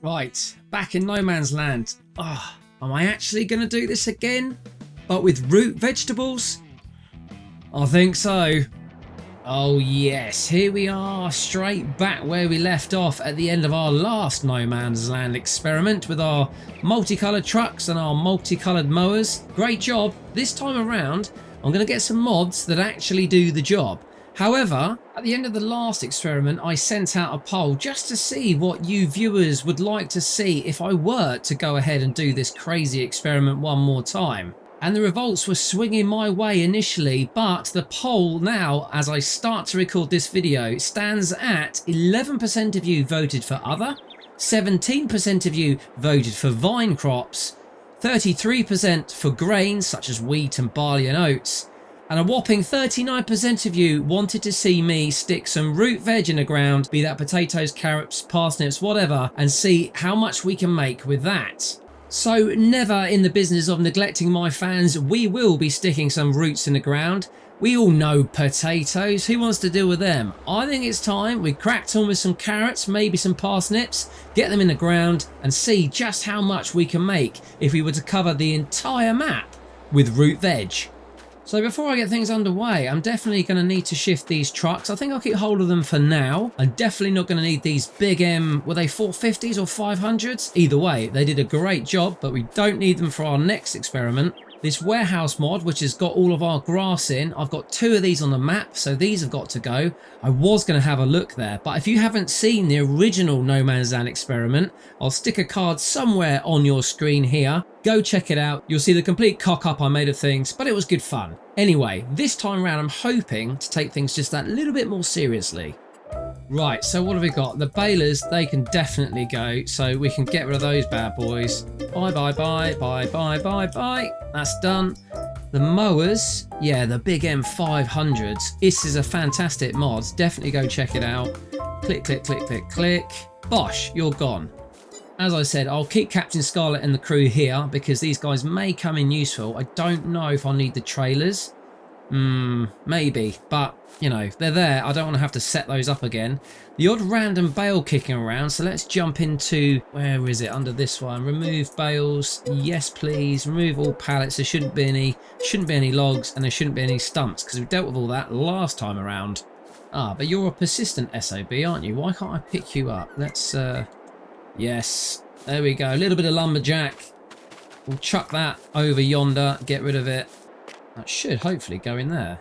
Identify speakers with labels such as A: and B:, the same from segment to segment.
A: Right, back in no man's land. Oh, am I actually going to do this again? But with root vegetables? I think so. Oh yes, here we are, straight back where we left off at the end of our last no man's land experiment with our multicoloured trucks and our multicoloured mowers. Great job. This time around, I'm going to get some mods that actually do the job. However, at the end of the last experiment, I sent out a poll just to see what you viewers would like to see if I were to go ahead and do this crazy experiment one more time. And the results were swinging my way initially, but the poll now, as I start to record this video, stands at 11% of you voted for other, 17% of you voted for vine crops, 33% for grains such as wheat and barley and oats, and a whopping 39% of you wanted to see me stick some root veg in the ground, be that potatoes, carrots, parsnips, whatever, and see how much we can make with that. So never in the business of neglecting my fans, we will be sticking some roots in the ground. We all know potatoes, who wants to deal with them? I think it's time we cracked on with some carrots, maybe some parsnips, get them in the ground and see just how much we can make if we were to cover the entire map with root veg. So before I get things underway, I'm definitely going to need to shift these trucks. I think I'll keep hold of them for now. I'm definitely not going to need these big were they 450s or 500s? Either way, they did a great job, but we don't need them for our next experiment. This warehouse mod, which has got all of our grass in, I've got 2 of these on the map, so these have got to go. I was going to have a look there, but if you haven't seen the original No Man's Land experiment, I'll stick a card somewhere on your screen here. Go check it out. You'll see the complete cock-up I made of things, but it was good fun. Anyway, this time around, I'm hoping to take things just that little bit more seriously. Right, so what have we got? The balers, they can definitely go, so we can get rid of those bad boys. Bye, bye, bye, bye, bye, bye, bye. That's done. The mowers, yeah, the big M500s. This is a fantastic mod. Definitely go check it out. Click, click, click, click, click. Bosh, you're gone. As I said, I'll keep Captain Scarlet and the crew here because these guys may come in useful. I don't know if I'll need the trailers. Maybe, but you know, they're there. I don't want to have to set those up again. The odd random bale kicking around, so let's jump into, where is it, under this one? Remove bales, yes please. Remove all pallets. There shouldn't be any logs, and there shouldn't be any stumps because we dealt with all that last time around. Ah, but you're a persistent SOB, aren't you? Why can't I pick you up? Let's yes, there we go. A little bit of lumberjack. We'll chuck that over yonder, get rid of it. That should hopefully go in there.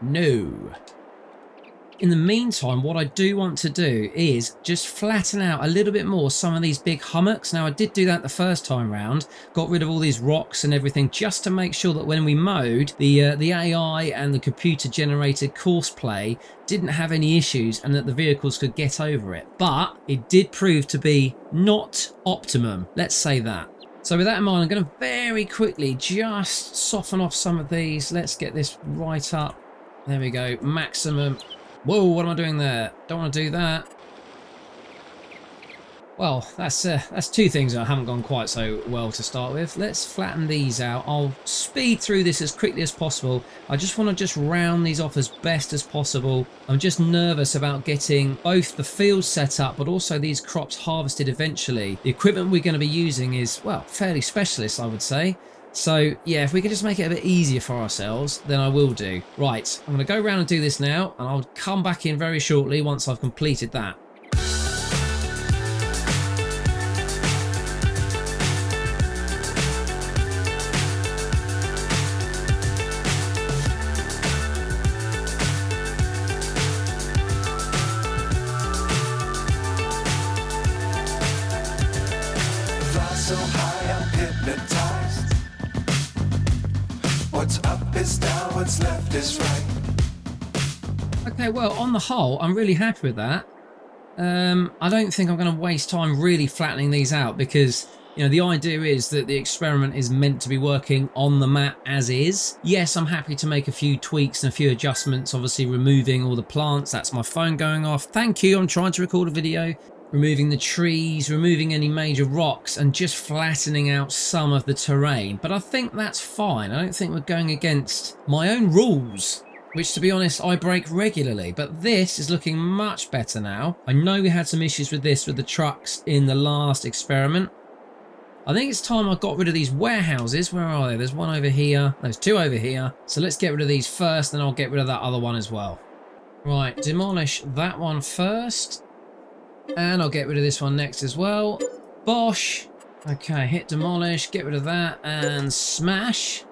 A: No. In the meantime, what I do want to do is just flatten out a little bit more some of these big hummocks. Now, I did do that the first time round. Got rid of all these rocks and everything just to make sure that when we mowed, the AI and the computer-generated course play didn't have any issues and that the vehicles could get over it. But it did prove to be not optimum. Let's say that. So with that in mind, I'm going to very quickly just soften off some of these. Let's get this right up. There we go. Maximum. Whoa, what am I doing there? Don't want to do that. Well, that's 2 things that haven't gone quite so well to start with. Let's flatten these out. I'll speed through this as quickly as possible. I just want to just round these off as best as possible. I'm just nervous about getting both the field set up, but also these crops harvested eventually. The equipment we're going to be using is, well, fairly specialist, I would say. So, yeah, if we can just make it a bit easier for ourselves, then I will do. Right, I'm going to go around and do this now, and I'll come back in very shortly once I've completed that.
B: So high, I'm hypnotized. What's up is down, what's left is right.
A: Okay, well, on the whole, I'm really happy with that. I don't think I'm going to waste time really flattening these out because, you know, the idea is that the experiment is meant to be working on the map as is. Yes, I'm happy to make a few tweaks and a few adjustments, obviously removing all the plants. That's my phone going off. Thank you, I'm trying to record a video. Removing the trees, removing any major rocks and just flattening out some of the terrain. But I think that's fine. I don't think we're going against my own rules. which to be honest I break regularly, but this is looking much better now. I know we had some issues with this with the trucks in the last experiment. I think it's time I got rid of these warehouses. Where are they? There's one over here, there's two over here, so let's get rid of these first, then I'll get rid of that other one as well. Right, demolish that one first, and I'll get rid of this one next as well. Bosh. Okay, hit demolish, get rid of that, and smash.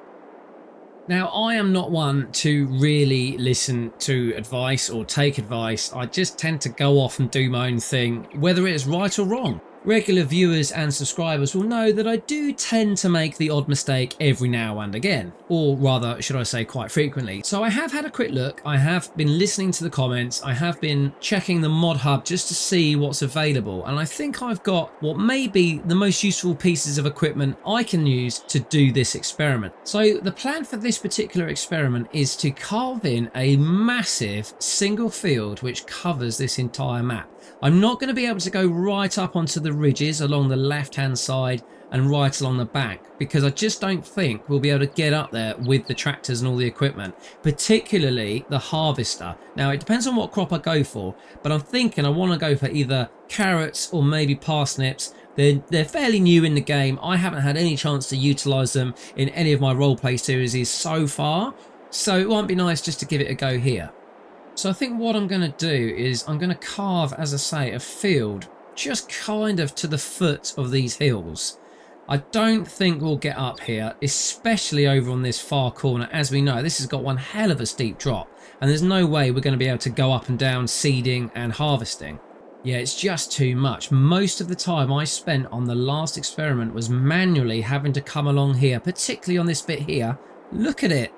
A: Now, I am not one to really listen to advice or take advice. I just tend to go off and do my own thing, whether it is right or wrong. Regular viewers and subscribers will know that I do tend to make the odd mistake every now and again, or rather, should I say, quite frequently. So I have had a quick look, I have been listening to the comments, I have been checking the mod hub just to see what's available, and I think I've got what may be the most useful pieces of equipment I can use to do this experiment. So the plan for this particular experiment is to carve in a massive single field which covers this entire map. I'm not going to be able to go right up onto the ridges along the left hand side and right along the back, because I just don't think we'll be able to get up there with the tractors and all the equipment, particularly the harvester. Now it depends on what crop I go for, but I'm thinking I want to go for either carrots or maybe parsnips. They're fairly new in the game. I haven't had any chance to utilize them in any of my roleplay series so far, so it might be nice just to give it a go here. So I think what I'm going to do is I'm going to carve, as I say, a field just kind of to the foot of these hills. I don't think we'll get up here, especially over on this far corner. As we know, this has got one hell of a steep drop, and there's no way we're going to be able to go up and down seeding and harvesting. Yeah, it's just too much. Most of the time I spent on the last experiment was manually having to come along here, particularly on this bit here. Look at it.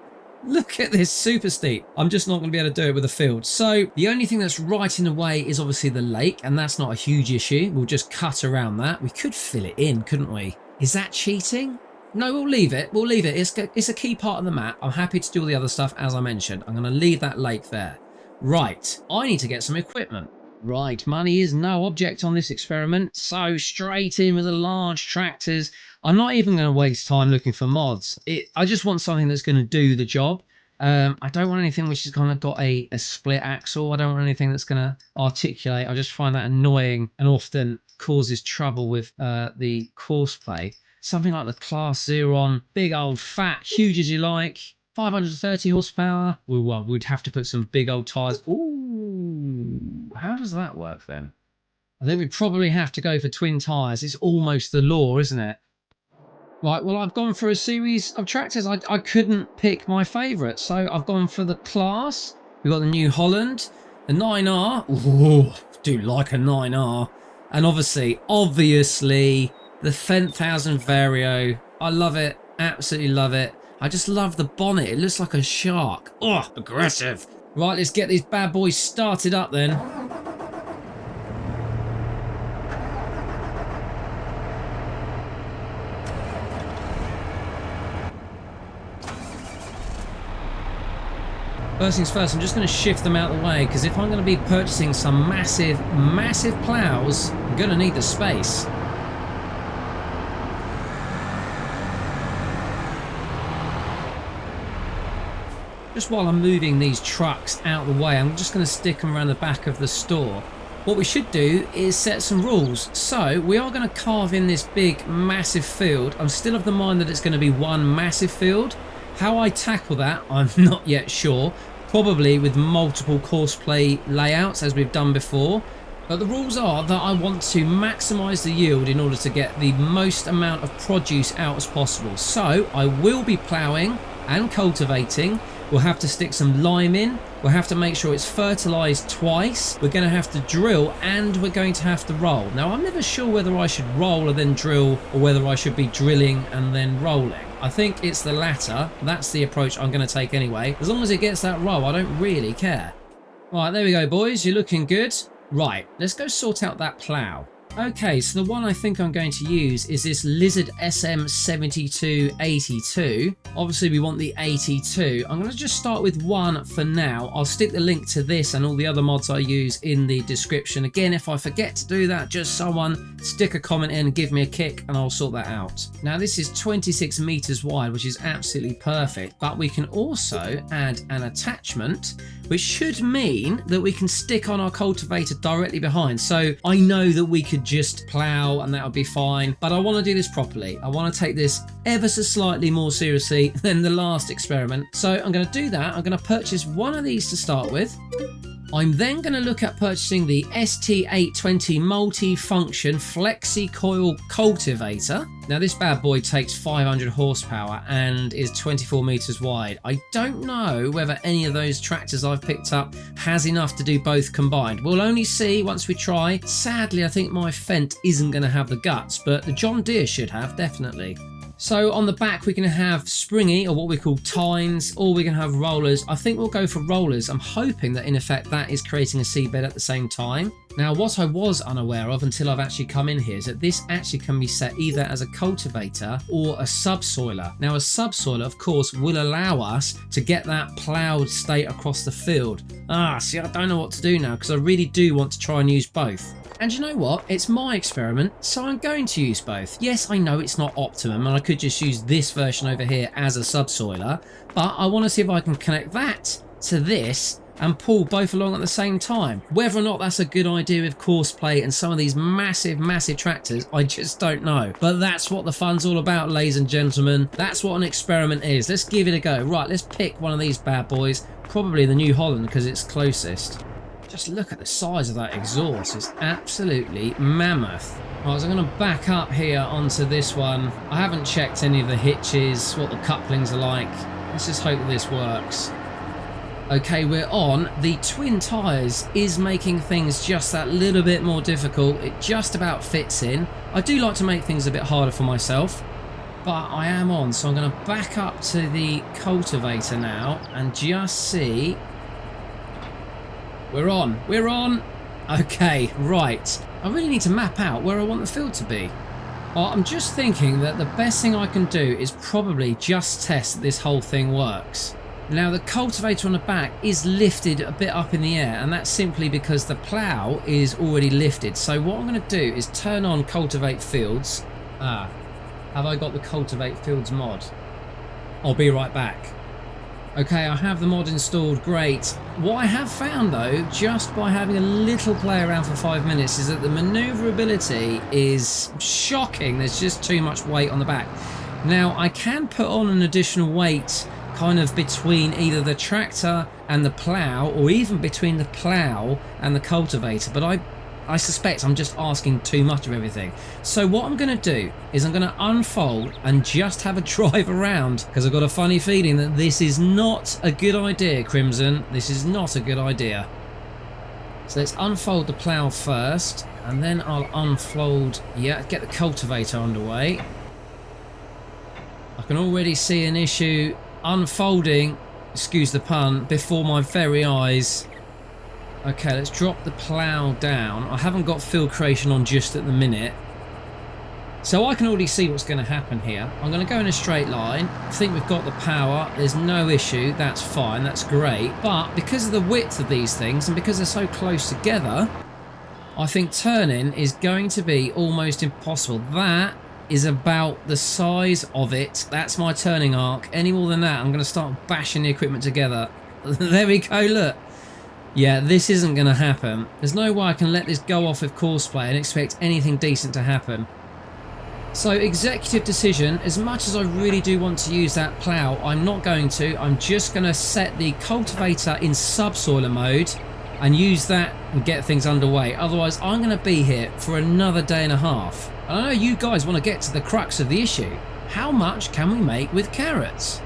A: Look at this, super steep. I'm just not going to be able to do it with a field. So the only thing that's right in the way is obviously the lake, and that's not a huge issue. We'll just cut around that. We could fill it in, couldn't we? Is that cheating? No, we'll leave it. We'll leave it. It's a key part of the map. I'm happy to do all the other stuff, as I mentioned. I'm going to leave that lake there. Right, I need to get some equipment. Right, money is no object on this experiment, so straight in with the large tractors. I'm not even going to waste time looking for mods. I just want something that's going to do the job. I don't want anything which has kind of got a split axle. I don't want anything that's going to articulate. I just find that annoying and often causes trouble with the courseplay. Something like the Class Zeron, big old fat, huge as you like, 530 horsepower. Well, we'd have to put some big old tyres. Ooh, how does that work then? I think we'd probably have to go for twin tyres. It's almost the law, isn't it? Right, well, I've gone for a series of tractors. I couldn't pick my favourite, so I've gone for the Class. We've got the New Holland, the 9R. Ooh, do like a 9R. And obviously, the 10,000 Vario. I love it, absolutely love it. I just love the bonnet. It looks like a shark. Oh, aggressive. Right, let's get these bad boys started up then. First things first, I'm just going to shift them out of the way, because if I'm going to be purchasing some massive plows, I'm going to need the space. Just while I'm moving these trucks out of the way, I'm just going to stick them around the back of the store. What we should do is set some rules. So we are going to carve in this big massive field. I'm still of the mind that it's going to be one massive field. How I tackle that, I'm not yet sure. Probably with multiple courseplay layouts, as we've done before. But the rules are that I want to maximise the yield in order to get the most amount of produce out as possible. So I will be ploughing and cultivating. We'll have to stick some lime in. We'll have to make sure it's fertilised twice. We're going to have to drill, and we're going to have to roll. Now, I'm never sure whether I should roll and then drill, or whether I should be drilling and then rolling. I think it's the latter. That's the approach I'm going to take anyway. As long as it gets that roll, I don't really care. Right, there we go, boys. You're looking good. Right, let's go sort out that plough. Okay, so the one I think I'm going to use is this Lizard SM7282. Obviously we want the 82. I'm going to just start with one for now. I'll stick the link to this and all the other mods I use in the description. Again, if I forget to do that, just someone stick a comment in and give me a kick and I'll sort that out. Now this is 26 meters wide, which is absolutely perfect, but we can also add an attachment, which should mean that we can stick on our cultivator directly behind. So I know that we could just plow and that would be fine, but I want to do this properly. I want to take this ever so slightly more seriously than the last experiment. So I'm going to do that. I'm going to purchase one of these to start with. I'm then going to look at purchasing the ST820 multi-function flexi coil cultivator. Now this bad boy takes 500 horsepower and is 24 meters wide. I don't know whether any of those tractors I've picked up has enough to do both combined. We'll only see once we try. Sadly, I think my Fendt isn't going to have the guts, but the John Deere should have, definitely. So on the back we can have springy, or what we call tines, or we can have rollers. I think we'll go for rollers. I'm hoping that in effect that is creating a seedbed at the same time. Now what I was unaware of until I've actually come in here is that this actually can be set either as a cultivator or a subsoiler. Now a subsoiler of course will allow us to get that ploughed state across the field. See, I don't know what to do now because I really do want to try and use both. And you know what? It's my experiment, so I'm going to use both. Yes, I know it's not optimum, and I could just use this version over here as a subsoiler, but I want to see if I can connect that to this and pull both along at the same time. Whether or not that's a good idea with course play and some of these massive tractors, I just don't know. But that's what the fun's all about, ladies and gentlemen. That's what an experiment is. Let's give it a go. Right, let's pick one of these bad boys, probably the New Holland because it's closest. Just look at the size of that exhaust. It's absolutely mammoth. Right, so I'm going to back up here onto this one. I haven't checked any of the hitches, what the couplings are like. Let's just hope that this works. Okay, we're on. The twin tyres is making things just that little bit more difficult. It just about fits in. I do like to make things a bit harder for myself, but I am on. So I'm going to back up to the cultivator now and just see. We're on. We're on. Okay, right. I really need to map out where I want the field to be. Well, I'm just thinking that the best thing I can do is probably just test that this whole thing works. Now, the cultivator on the back is lifted a bit up in the air, and that's simply because the plough is already lifted. So what I'm going to do is turn on Cultivate Fields. Have I got the Cultivate Fields mod? I'll be right back. Okay, I have the mod installed, great. What I have found though, just by having a little play around for 5 minutes, is that the manoeuvrability is shocking. There's just too much weight on the back. Now, I can put on an additional weight kind of between either the tractor and the plough, or even between the plough and the cultivator, but I suspect I'm just asking too much of everything. So what I'm going to do is I'm going to unfold and just have a drive around, because I've got a funny feeling that this is not a good idea, Crimson. This is not a good idea. So let's unfold the plough first, and then I'll unfold, get the cultivator underway. I can already see an issue unfolding, excuse the pun, before my very eyes. Okay, let's drop the plough down. I haven't got field creation on just at the minute, so I can already see what's going to happen here. I'm going to go in a straight line. I think we've got the power. There's no issue. That's fine. That's great. But because of the width of these things and because they're so close together, I think turning is going to be almost impossible. That is about the size of it. That's my turning arc. Any more than that, I'm going to start bashing the equipment together. There we go, look. Yeah, this isn't going to happen. There's no way I can let this go off with course play and expect anything decent to happen. So, executive decision, as much as I really do want to use that plough, I'm not going to. I'm just going to set the cultivator in subsoiler mode and use that and get things underway. Otherwise, I'm going to be here for another day and a half. And I know you guys want to get to the crux of the issue. How much can we make with carrots?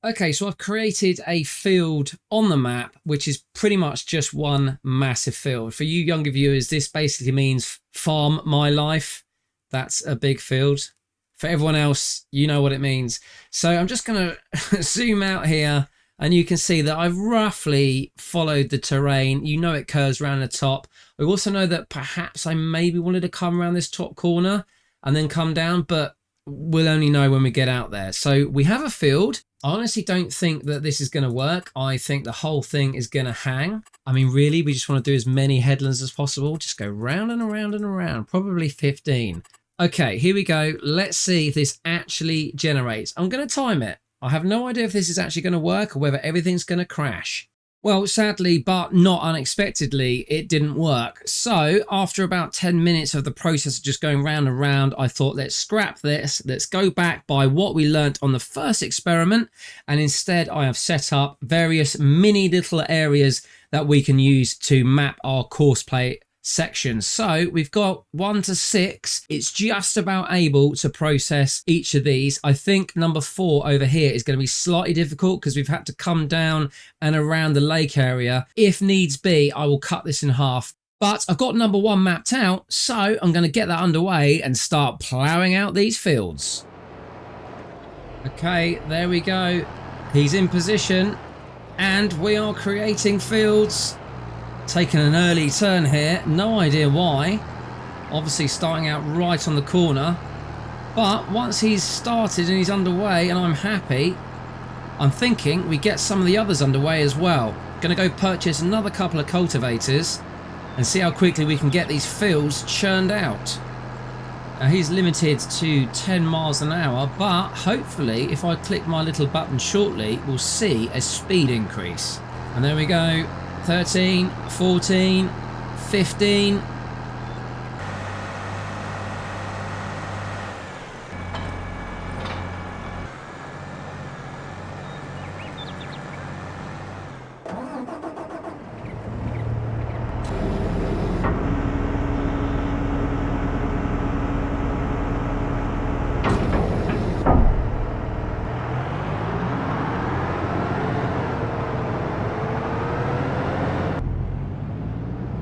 A: Okay, so I've created a field on the map, which is pretty much just one massive field. For you younger viewers, this basically means farm my life. That's a big field. For everyone else, you know what it means. So I'm just going to zoom out here And you can see that I've roughly followed the terrain. You know it curves around the top. I also know that perhaps I maybe wanted to come around this top corner and then come down, but we'll only know when we get out there. So we have a field. I honestly don't think that this is going to work. I think the whole thing is going to hang. I mean, really, we just want to do as many headlands as possible. Just go round and around and around, probably 15. Okay, here we go. Let's see if this actually generates. I'm going to time it. I have no idea if this is actually going to work or whether everything's going to crash. Well, sadly, but not unexpectedly, it didn't work. So after about 10 minutes of the process of just going round and round, I thought, let's scrap this. Let's go back by what we learnt on the first experiment. And instead, I have set up various mini little areas that we can use to map our course play sections. So we've got 1 to 6. It's just about able to process each of these. I think number 4 over here is going to be slightly difficult because we've had to come down and around the lake area. If needs be, I will cut this in half. But I've got number 1 mapped out, so I'm going to get that underway and start ploughing out these fields. Okay, there we go. He's in position and we are creating fields. Taking an early turn here, no idea why. Obviously starting out right on the corner, but once he's started and he's underway and I'm happy, I'm thinking we get some of the others underway as well. Gonna go purchase another couple of cultivators and see how quickly we can get these fields churned out. Now he's limited to 10 miles an hour, but hopefully if I click my little button shortly, we'll see a speed increase. And there we go. 13, 14, 15.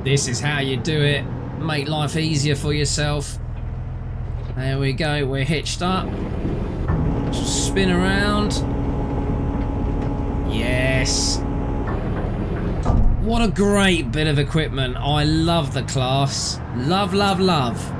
A: This is how you do it. Make life easier for yourself. There we go. We're hitched up. Just spin around. Yes. What a great bit of equipment. I love the class. Love, love, love.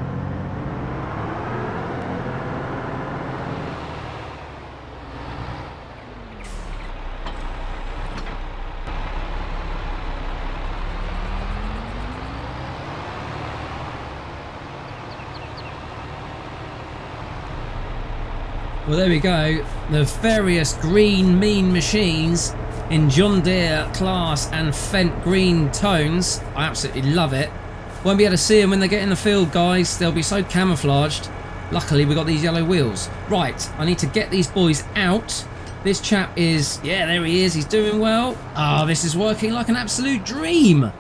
A: Well, there we go. The various green mean machines in John Deere class and Fendt green tones. I absolutely love it. Won't be able to see them when they get in the field, guys. They'll be so camouflaged. Luckily, we've got these yellow wheels. Right, I need to get these boys out. This chap is... yeah, there he is. He's doing well. Ah, this is working like an absolute dream.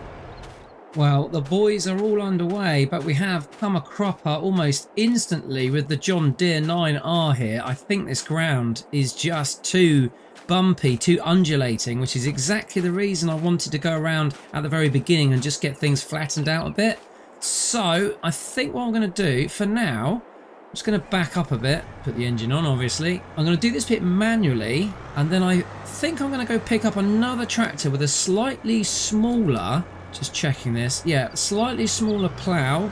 A: Well, the boys are all underway, but we have come a cropper almost instantly with the John Deere 9R here. I think this ground is just too bumpy, too undulating, which is exactly the reason I wanted to go around at the very beginning and just get things flattened out a bit. So I think what I'm going to do for now, I'm just going to back up a bit, put the engine on obviously. I'm going to do this bit manually, and then I think I'm going to go pick up another tractor with a slightly smaller... just checking this. Yeah, slightly smaller plough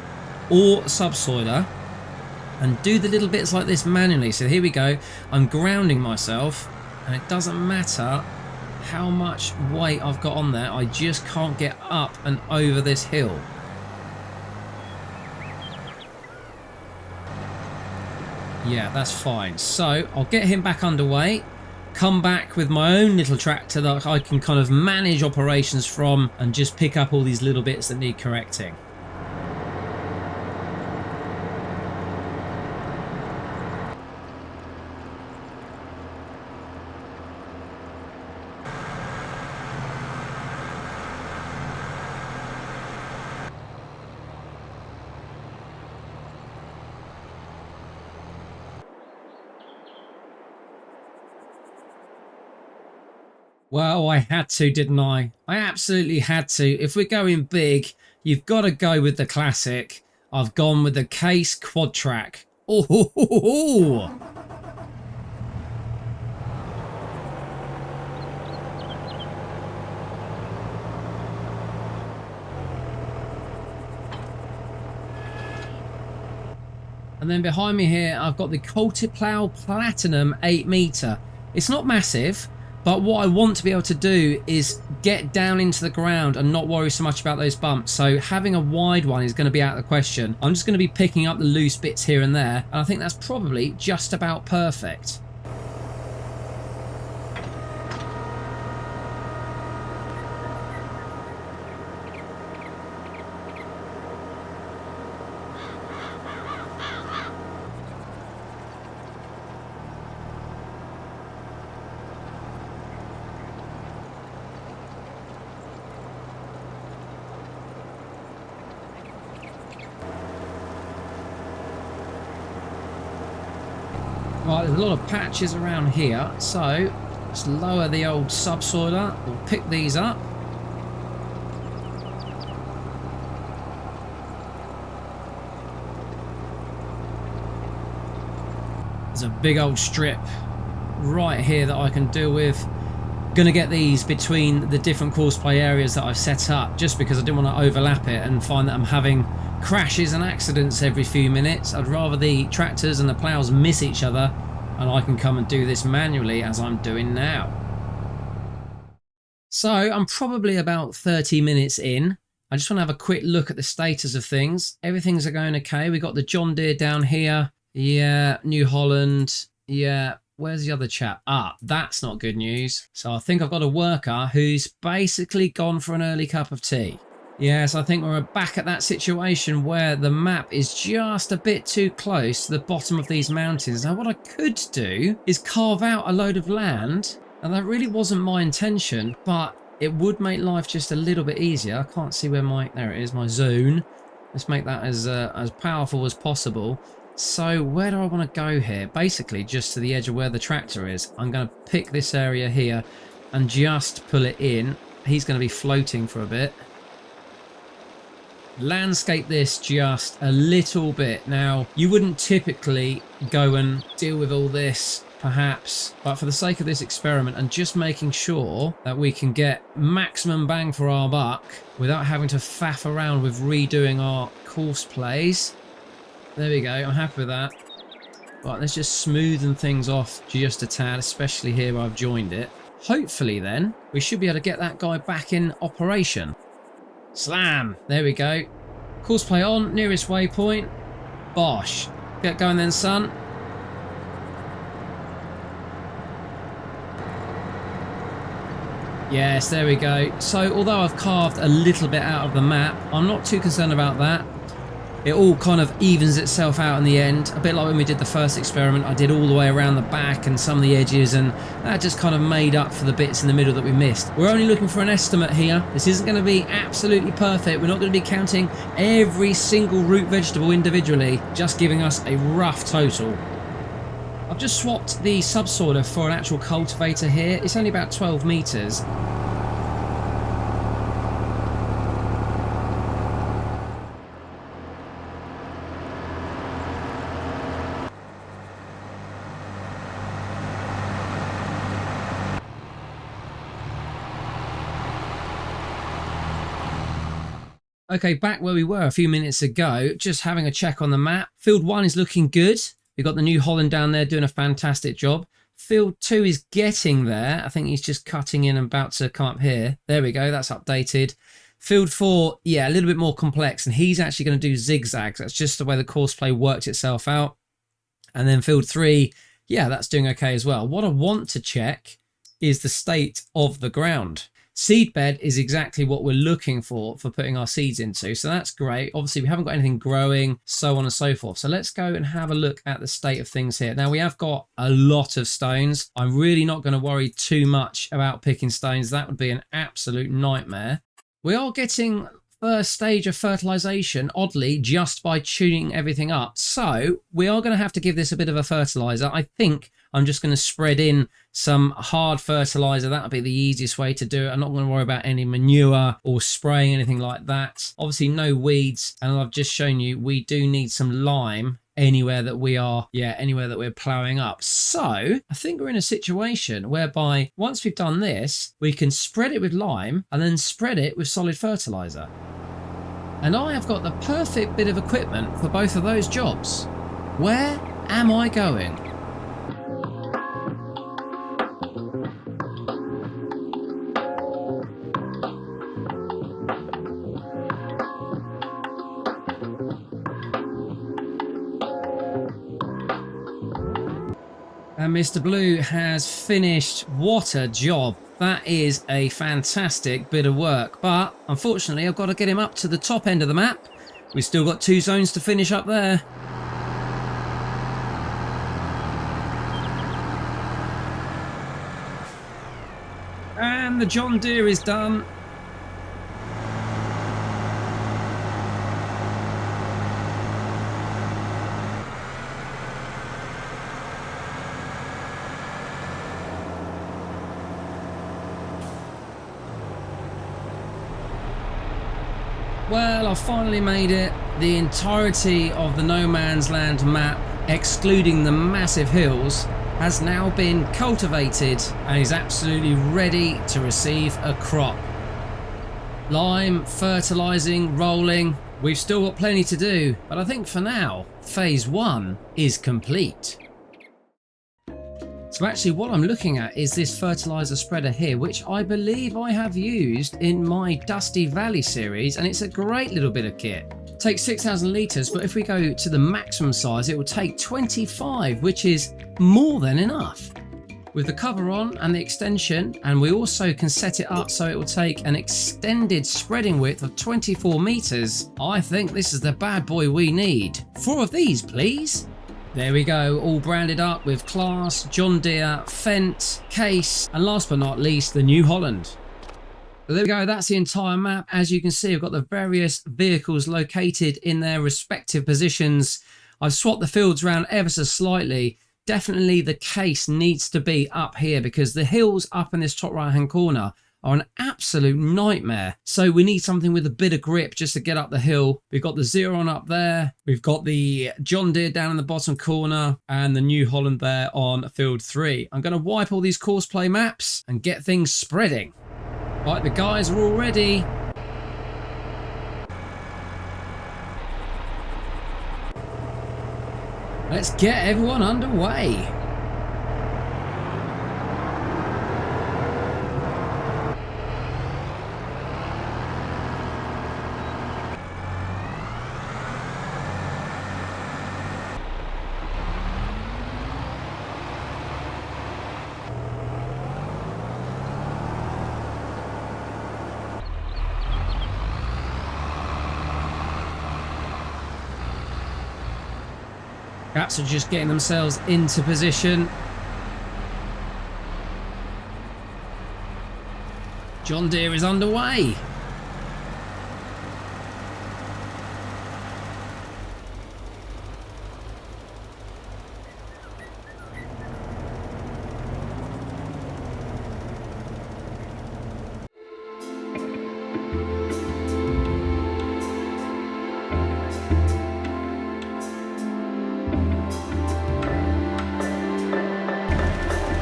A: or subsoiler and do the little bits like this manually. So here we go. I'm grounding myself and it doesn't matter how much weight I've got on there. I just can't get up and over this hill. Yeah, that's fine. So I'll get him back underway. Come back with my own little tractor that I can kind of manage operations from and just pick up all these little bits that need correcting. Well, I had to, didn't I? I absolutely had to. If we're going big, you've got to go with the classic. I've gone with the Case Quad Track. Oh, ho, ho, ho, ho. And then behind me here, I've got the Multiplow Platinum 8 meter. It's not massive, but what I want to be able to do is get down into the ground and not worry so much about those bumps. So having a wide one is going to be out of the question. I'm just going to be picking up the loose bits here and there, and I think that's probably just about perfect. Right, there's a lot of patches around here, so let's lower the old subsoiler. We'll pick these up. There's a big old strip right here that I can deal with. Gonna get these between the different courseplay areas that I've set up, just because I didn't want to overlap it and find that I'm having crashes and accidents every few minutes. I'd rather the tractors and the plows miss each other and I can come and do this manually as I'm doing now. So I'm probably about 30 minutes in. I just want to have a quick look at the status of things. Everything's going okay. We got the John Deere down here. Yeah, New Holland. Yeah. Where's the other chap? Ah, that's not good news. So I think I've got a worker who's basically gone for an early cup of tea. Yes, I think we're back at that situation where the map is just a bit too close to the bottom of these mountains. Now what I could do is carve out a load of land, and that really wasn't my intention, but it would make life just a little bit easier. I can't see where my, there it is, my zone. Let's make that as powerful as possible. So where do I want to go here? Basically just to the edge of where the tractor is. I'm going to pick this area here and just pull it in. He's going to be floating for a bit. Landscape this just a little bit. Now, you wouldn't typically go and deal with all this, perhaps, but for the sake of this experiment and just making sure that we can get maximum bang for our buck without having to faff around with redoing our course plays. There we go, I'm happy with that. Right, let's just smoothen things off just a tad, especially here where I've joined it. Hopefully then, we should be able to get that guy back in operation. Slam! There we go. Course play on, nearest waypoint. Bosh. Get going then, son. Yes, there we go. So, although I've carved a little bit out of the map, I'm not too concerned about that. It all kind of evens itself out in the end. A bit like when we did the first experiment, I did all the way around the back and some of the edges, and that just kind of made up for the bits in the middle that we missed. We're only looking for an estimate here. This isn't going to be absolutely perfect. We're not going to be counting every single root vegetable individually, just giving us a rough total. I've just swapped the subsoiler for an actual cultivator here. It's only about 12 meters. Okay, back where we were a few minutes ago, just having a check on the map. Field 1 is looking good. We've got the New Holland down there doing a fantastic job. Field 2 is getting there. I think he's just cutting in and about to come up here. There we go, that's updated. Field 4, yeah, a little bit more complex, and he's actually going to do zigzags. That's just the way the course play worked itself out. And then Field 3, yeah, that's doing okay as well. What I want to check is the state of the ground. Seed bed is exactly what we're looking for putting our seeds into, so that's great. Obviously we haven't got anything growing, so on and so forth. So let's go and have a look at the state of things here. Now we have got a lot of stones. I'm really not going to worry too much about picking stones. That would be an absolute nightmare. We are getting first stage of fertilization, oddly, just by tuning everything up. So we are going to have to give this a bit of a fertilizer. I think I'm just going to spread in some hard fertilizer. That'll be the easiest way to do it. I'm not going to worry about any manure or spraying, anything like that. Obviously no weeds, and I've just shown you we do need some lime anywhere that we are, anywhere that we're ploughing up. So I think we're in a situation whereby once we've done this, we can spread it with lime and then spread it with solid fertilizer. And I have got the perfect bit of equipment for both of those jobs. Where am I going? And Mr. Blue has finished. What a job. That is a fantastic bit of work. But unfortunately, I've got to get him up to the top end of the map. We've still got 2 zones to finish up there. And the John Deere is done. Well, I've finally made it. The entirety of the No Man's Land map, excluding the massive hills, has now been cultivated and is absolutely ready to receive a crop. Lime, fertilising, rolling. We've still got plenty to do, but I think for now, phase 1 is complete. So actually what I'm looking at is this fertiliser spreader here, which I believe I have used in my Dusty Valley series, and it's a great little bit of kit. It takes 6,000 litres, but if we go to the maximum size, it will take 25, which is more than enough. With the cover on and the extension, and we also can set it up so it will take an extended spreading width of 24 metres, I think this is the bad boy we need. 4 of these, please. There we go, all branded up with Class, John Deere, Fendt, Case, and last but not least, the New Holland. So there we go, that's the entire map. As you can see, I've got the various vehicles located in their respective positions. I've swapped the fields around ever so slightly. Definitely the Case needs to be up here because the hills up in this top right hand corner are an absolute nightmare. So we need something with a bit of grip just to get up the hill. We've got the Xeron up there. We've got the John Deere down in the bottom corner and the New Holland there on field 3. I'm going to wipe all these course play maps and get things spreading. Right, the guys are all ready. Let's get everyone underway. Caps are just getting themselves into position. John Deere is underway.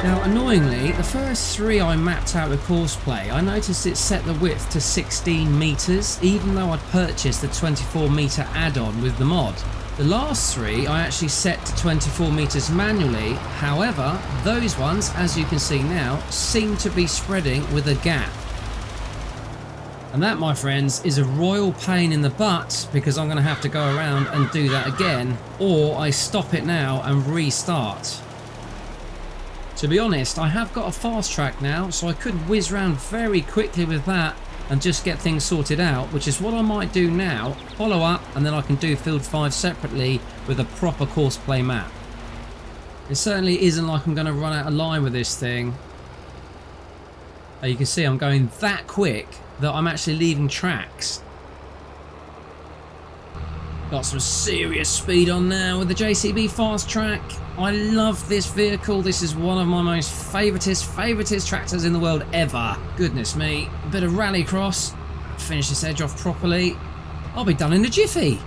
A: Now, annoyingly, the first 3 I mapped out with courseplay, I noticed it set the width to 16 metres, even though I'd purchased the 24 metre add-on with the mod. The last 3 I actually set to 24 metres manually. However, those ones, as you can see now, seem to be spreading with a gap. And that, my friends, is a royal pain in the butt because I'm going to have to go around and do that again, or I stop it now and restart. To be honest, I have got a fast track now, so I could whiz around very quickly with that and just get things sorted out, which is what I might do now, follow up, and then I can do field 5 separately with a proper course play map. It certainly isn't like I'm going to run out of line with this thing. You can see I'm going that quick that I'm actually leaving tracks. Got some serious speed on now with the JCB Fast Track. I love this vehicle. This is one of my most favoritist tractors in the world ever. Goodness me. A bit of rallycross. Finish this edge off properly. I'll be done in a jiffy.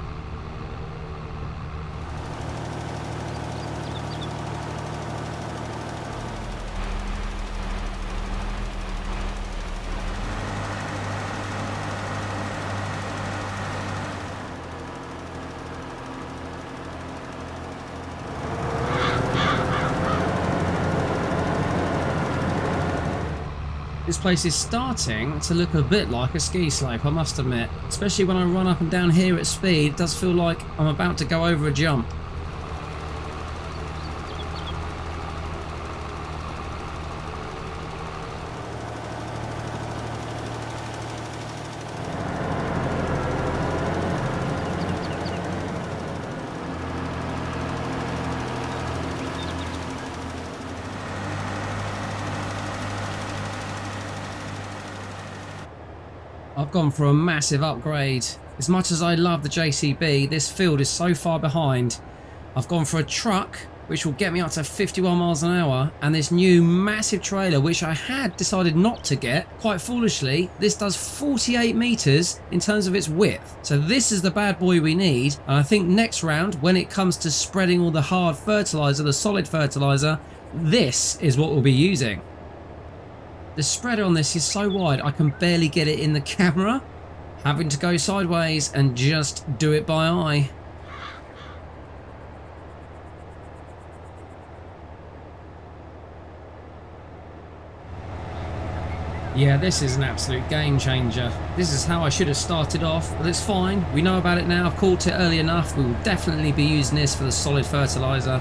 A: This place is starting to look a bit like a ski slope, I must admit. Especially when I run up and down here at speed, it does feel like I'm about to go over a jump. I've gone for a massive upgrade. As much as I love the JCB, this field is so far behind. I've gone for a truck, which will get me up to 51 miles an hour, and this new massive trailer, which I had decided not to get. Quite foolishly, this does 48 meters in terms of its width. So this is the bad boy we need. And I think next round, when it comes to spreading all the hard fertilizer, the solid fertilizer, this is what we'll be using. The spreader on this is so wide I can barely get it in the camera, having to go sideways and just do it by eye. Yeah, this is an absolute game changer. This is how I should have started off, but it's fine. We know about it now. I've caught it early enough. We will definitely be using this for the solid fertilizer.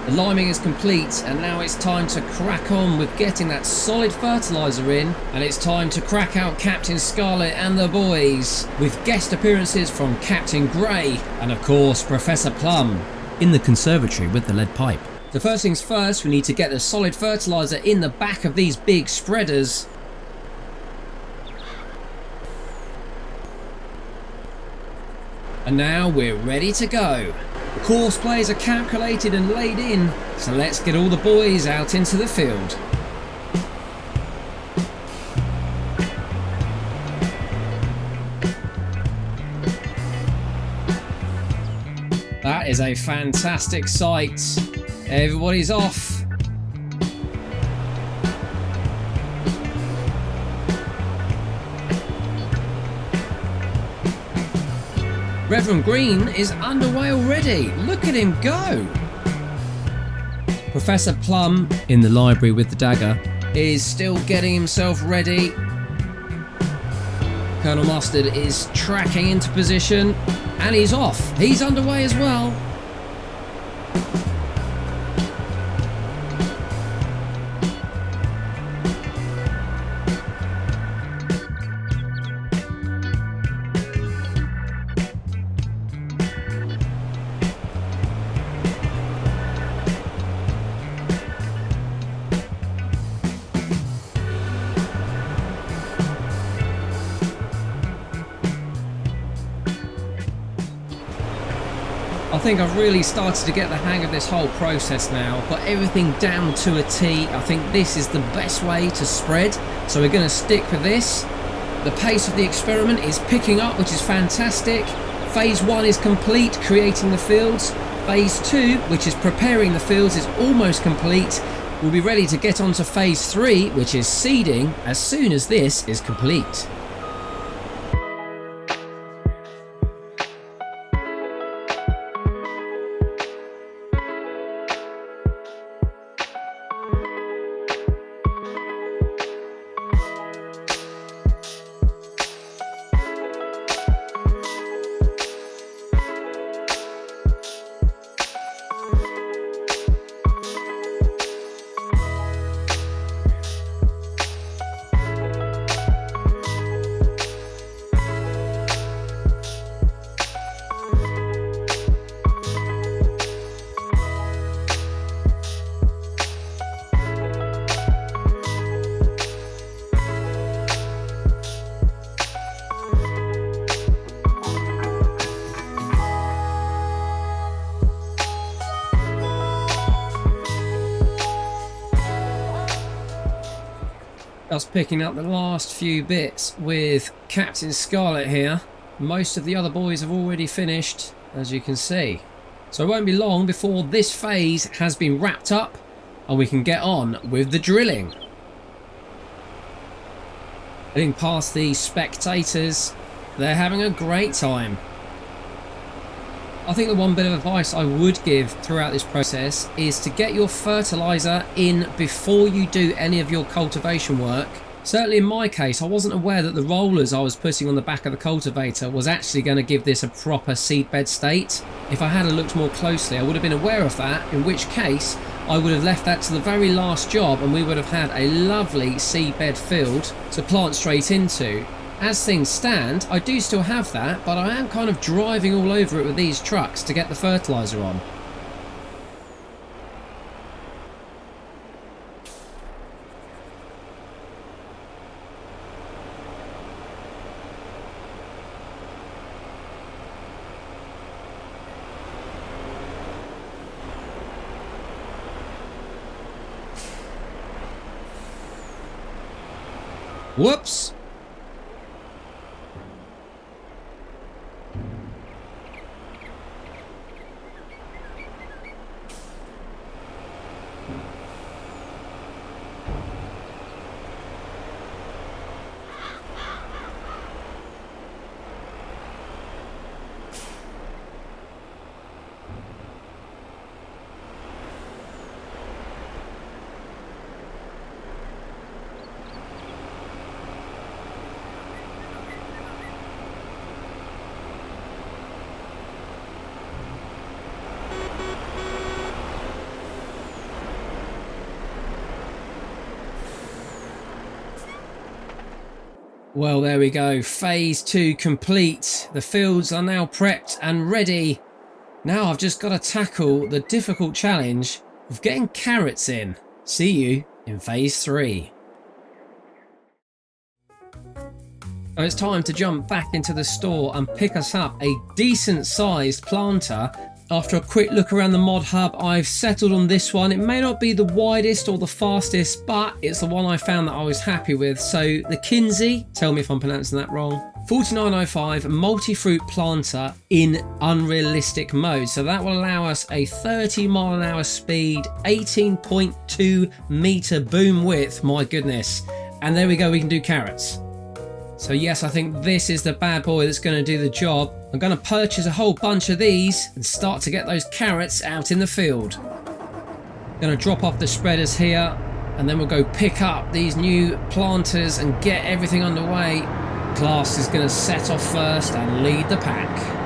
A: The liming is complete, and now it's time to crack on with getting that solid fertilizer in, and it's time to crack out Captain Scarlet and the boys with guest appearances from Captain Grey and of course Professor Plum in the conservatory with the lead pipe. So first things first, we need to get the solid fertilizer in the back of these big spreaders. And now we're ready to go. Course plays are calculated and laid in, so let's get all the boys out into the field. That is a fantastic sight. Everybody's off. Reverend Green is underway already. Look at him go. Professor Plum, in the library with the dagger, is still getting himself ready. Colonel Mustard is tracking into position, and he's off. He's underway as well. I think I've really started to get the hang of this whole process now. Got everything down to a T. I think this is the best way to spread, so we're going to stick with this. The pace of the experiment is picking up, which is fantastic. Phase 1 is complete, creating the fields. Phase 2, which is preparing the fields, is almost complete. We'll be ready to get on to Phase 3, which is seeding, as soon as this is complete. Just picking up the last few bits with Captain Scarlet here. Most of the other boys have already finished, as you can see. So it won't be long before this phase has been wrapped up and we can get on with the drilling. Heading past the spectators, they're having a great time. I think the one bit of advice I would give throughout this process is to get your fertilizer in before you do any of your cultivation work. Certainly in my case, I wasn't aware that the rollers I was putting on the back of the cultivator was actually going to give this a proper seedbed state. If I had looked more closely, I would have been aware of that, in which case I would have left that to the very last job and we would have had a lovely seedbed field to plant straight into. As things stand, I do still have that, but I am kind of driving all over it with these trucks to get the fertilizer on. Whoops! Well, there we go. Phase 2 complete. The fields are now prepped and ready. Now I've just got to tackle the difficult challenge of getting carrots in. See you in phase 3. So it's time to jump back into the store and pick us up a decent sized planter. After a quick look around the mod hub, I've settled on this one. It may not be the widest or the fastest, but it's the one I found that I was happy with. So the Kinsey, tell me if I'm pronouncing that wrong, 4905 multi-fruit planter in unrealistic mode. So that will allow us a 30-mile-an-hour speed, 18.2 meter boom width. My goodness. And there we go, we can do carrots. So yes, I think this is the bad boy that's going to do the job. I'm going to purchase a whole bunch of these and start to get those carrots out in the field. Going to drop off the spreaders here and then we'll go pick up these new planters and get everything underway. Glass is going to set off first and lead the pack.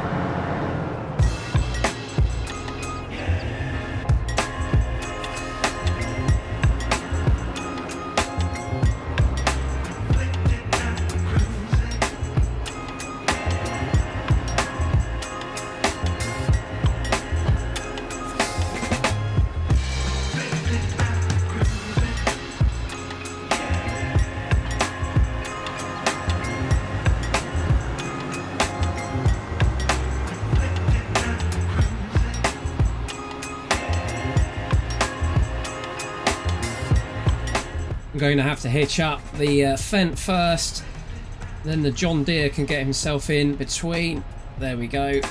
A: I'm going to have to hitch up the Fendt first, then the John Deere can get himself in between. There we go.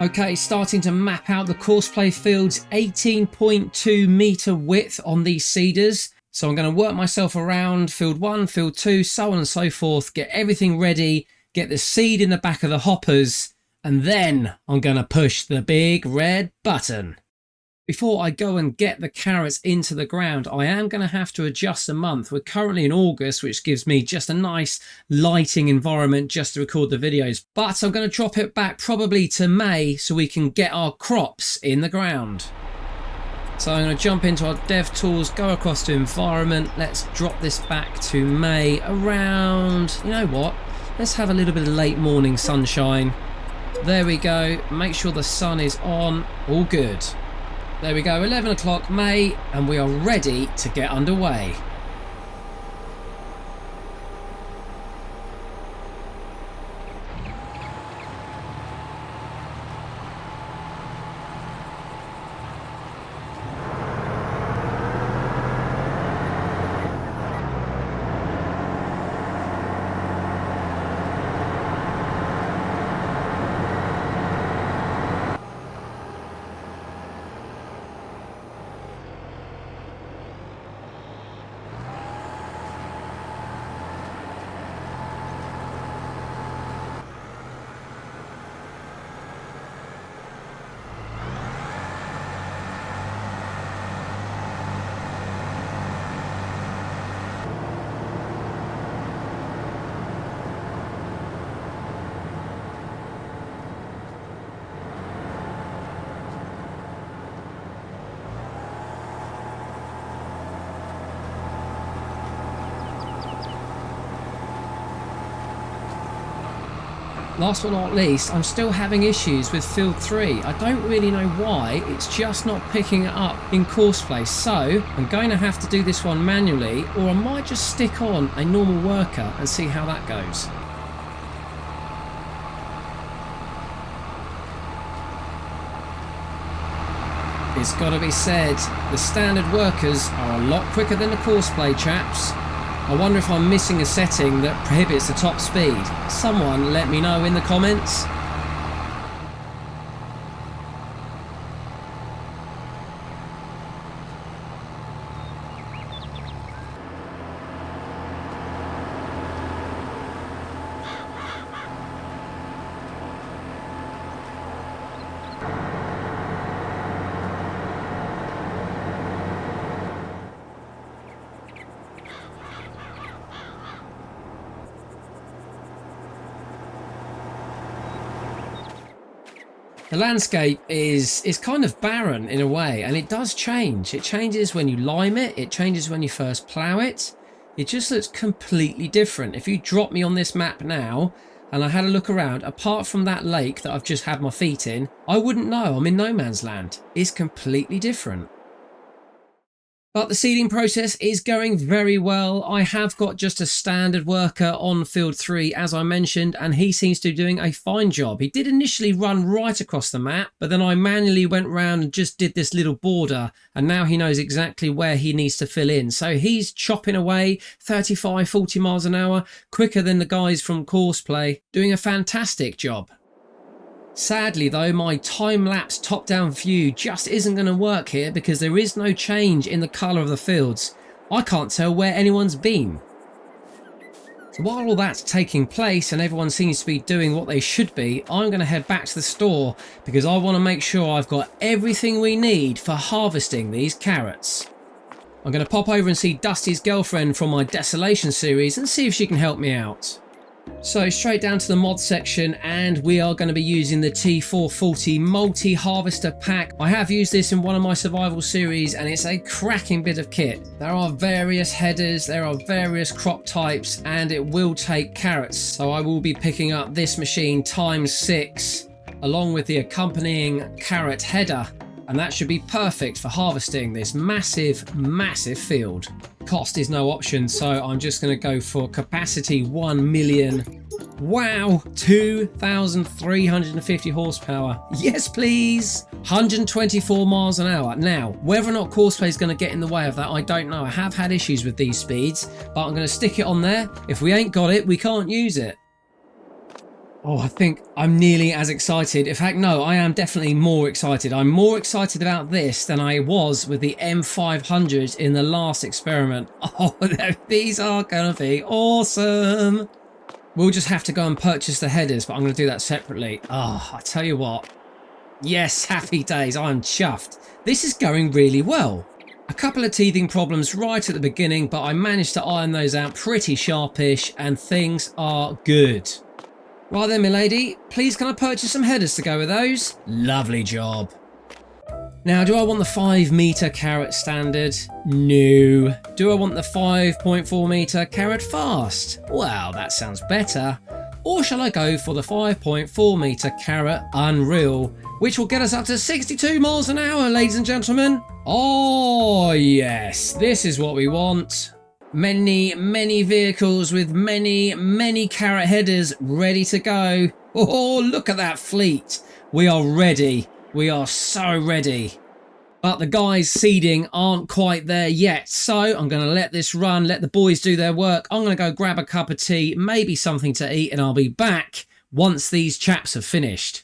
A: Okay, starting to map out the courseplay field's 18.2 meter width on these seeders. So I'm going to work myself around field 1, field 2, so on and so forth, get everything ready, get the seed in the back of the hoppers, and then I'm going to push the big red button. Before I go and get the carrots into the ground, I am going to have to adjust the month. We're currently in August, which gives me just a nice lighting environment just to record the videos. But I'm going to drop it back probably to May so we can get our crops in the ground. So I'm going to jump into our dev tools, go across to environment. Let's drop this back to May around, you know what? Let's have a little bit of late morning sunshine. There we go. Make sure the sun is on. All good. There we go, 11 o'clock May, and we are ready to get underway. Last but not least, I'm still having issues with field 3. I don't really know why, it's just not picking it up in course play. So I'm going to have to do this one manually, or I might just stick on a normal worker and see how that goes. It's got to be said, the standard workers are a lot quicker than the course play chaps. I wonder if I'm missing a setting that prohibits the top speed. Someone let me know in the comments. The landscape is kind of barren in a way, and it does change. It changes when you lime it, it changes when you first plough it. It just looks completely different. If you drop me on this map now and I had a look around, apart from that lake that I've just had my feet in, I wouldn't know I'm in no man's land. It's completely different. But the seeding process is going very well. I have got just a standard worker on field 3, as I mentioned, and he seems to be doing a fine job. He did initially run right across the map, but then I manually went round and just did this little border, and now he knows exactly where he needs to fill in. So he's chopping away 35, 40 miles an hour, quicker than the guys from course play, doing a fantastic job. Sadly though, my time-lapse top-down view just isn't going to work here because there is no change in the colour of the fields. I can't tell where anyone's been. So while all that's taking place and everyone seems to be doing what they should be, I'm going to head back to the store because I want to make sure I've got everything we need for harvesting these carrots. I'm going to pop over and see Dusty's girlfriend from my Desolation series and see if she can help me out. So straight down to the mod section, and we are going to be using the T440 multi-harvester pack. I have used this in one of my survival series and it's a cracking bit of kit. There are various headers, there are various crop types, and it will take carrots. So I will be picking up this machine ×6 along with the accompanying carrot header, and that should be perfect for harvesting this massive field. Cost is no option, so I'm just going to go for capacity 1 million. Wow, 2,350 horsepower. Yes, please. 124 miles an hour. Now, whether or not Courseplay is going to get in the way of that, I don't know. I have had issues with these speeds, but I'm going to stick it on there. If we ain't got it, we can't use it. Oh, I think I'm nearly as excited. In fact, no, I am definitely more excited. I'm more excited about this than I was with the M500 in the last experiment. Oh, these are going to be awesome. We'll just have to go and purchase the headers, but I'm going to do that separately. Oh, I tell you what. Yes, happy days. I'm chuffed. This is going really well. A couple of teething problems right at the beginning, but I managed to iron those out pretty sharpish and things are good. Right then, milady, please can I purchase some headers to go with those? Lovely job. Now, do I want the 5 meter carrot standard? No. Do I want the 5.4 meter carrot fast? Well, that sounds better. Or shall I go for the 5.4 meter carrot unreal, which will get us up to 62 miles an hour, ladies and gentlemen? Oh, yes, this is what we want. Many vehicles with many carrot headers ready to go. Oh, look at that fleet. We are ready. We are so ready. But the guys seeding aren't quite there yet. So I'm going to let this run, let the boys do their work. I'm going to go grab a cup of tea, maybe something to eat, and I'll be back once these chaps have finished.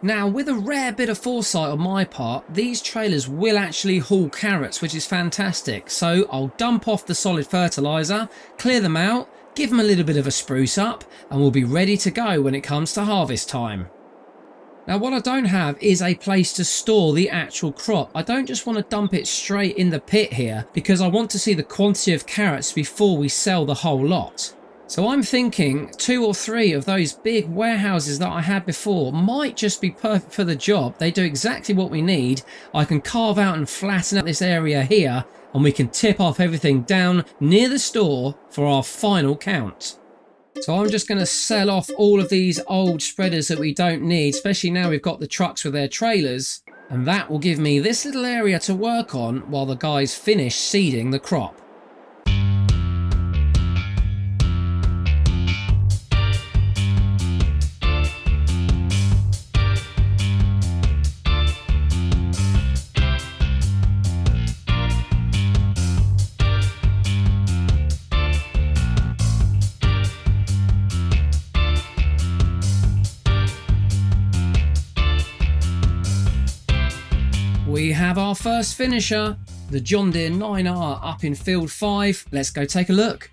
A: Now, with a rare bit of foresight on my part, these trailers will actually haul carrots, which is fantastic. So I'll dump off the solid fertiliser, clear them out, give them a little bit of a spruce up, and we'll be ready to go when it comes to harvest time. Now, what I don't have is a place to store the actual crop. I don't just want to dump it straight in the pit here because I want to see the quantity of carrots before we sell the whole lot. So I'm thinking 2 or 3 of those big warehouses that I had before might just be perfect for the job. They do exactly what we need. I can carve out and flatten out this area here and we can tip off everything down near the store for our final count. So I'm just going to sell off all of these old spreaders that we don't need, especially now we've got the trucks with their trailers. And that will give me this little area to work on while the guys finish seeding the crop. We have our first finisher, the John Deere 9R up in field 5. Let's go take a look.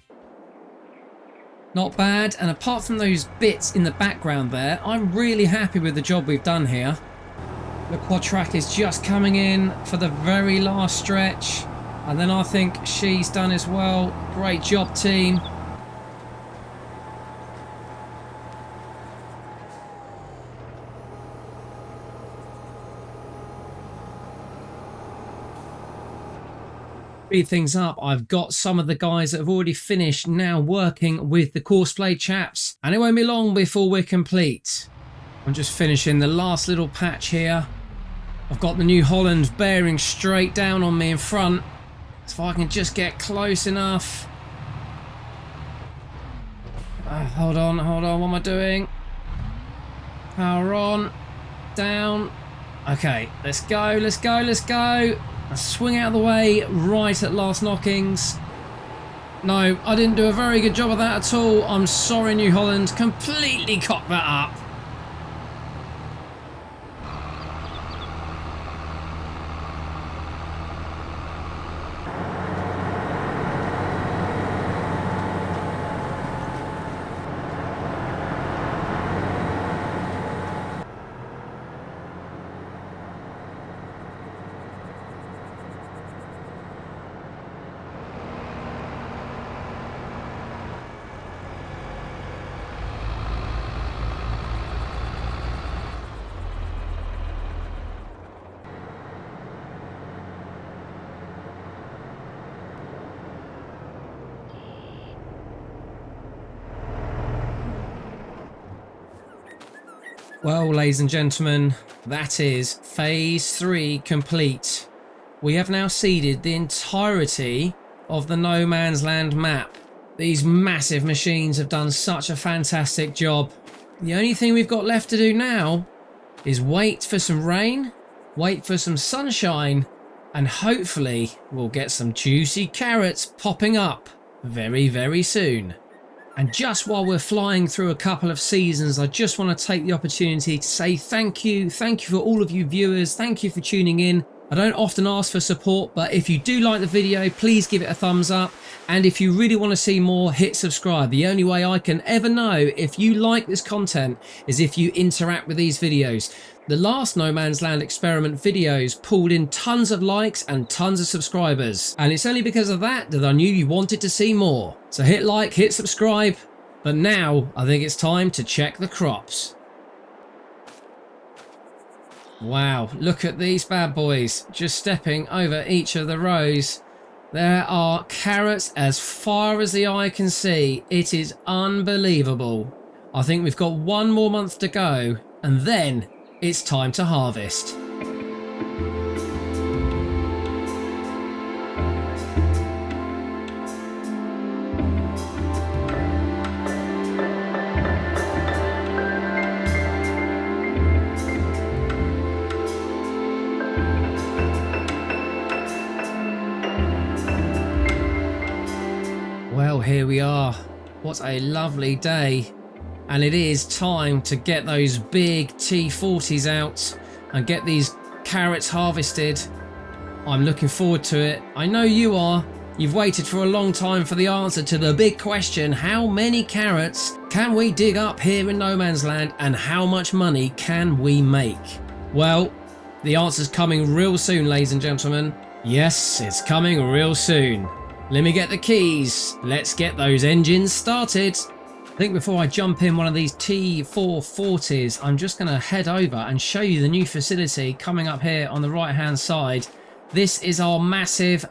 A: Not bad, and apart from those bits in the background there, I'm really happy with the job we've done here. The quad track is just coming in for the very last stretch, and then I think she's done as well. Great job, team. Speed things up, I've got some of the guys that have already finished now working with the Courseplay chaps, and it won't be long before we're complete. I'm just finishing the last little patch here. I've got the New Holland bearing straight down on me in front, so if I can just get close enough. Hold on, what am I doing? Power on, down. Okay, let's go. I swing out of the way right at last knockings. No, I didn't do a very good job of that at all. I'm sorry, New Holland. Completely cocked that up. Well, ladies and gentlemen, that is phase 3 complete. We have now seeded the entirety of the No Man's Land map. These massive machines have done such a fantastic job. The only thing we've got left to do now is wait for some rain, wait for some sunshine, and hopefully we'll get some juicy carrots popping up very, very soon. And just while we're flying through a couple of seasons, I just want to take the opportunity to say thank you. Thank you for all of you viewers. Thank you for tuning in. I don't often ask for support, but if you do like the video, please give it a thumbs up. And if you really want to see more, hit subscribe. The only way I can ever know if you like this content is if you interact with these videos. The last No Man's Land experiment videos pulled in tons of likes and tons of subscribers. And it's only because of that that I knew you wanted to see more. So hit like, hit subscribe. But now I think it's time to check the crops. Wow, look at these bad boys just stepping over each of the rows. There are carrots as far as the eye can see. It is unbelievable. I think we've got one more month to go and then it's time to harvest. Well, here we are. What a lovely day. And it is time to get those big T40s out and get these carrots harvested. I'm looking forward to it. I know you are. You've waited for a long time for the answer to the big question, how many carrots can we dig up here in No Man's Land and how much money can we make? Well, the answer's coming real soon, ladies and gentlemen. Yes, it's coming real soon. Let me get the keys. Let's get those engines started. I think before I jump in one of these T440s, I'm just going to head over and show you the new facility coming up here on the right hand side. This is our massive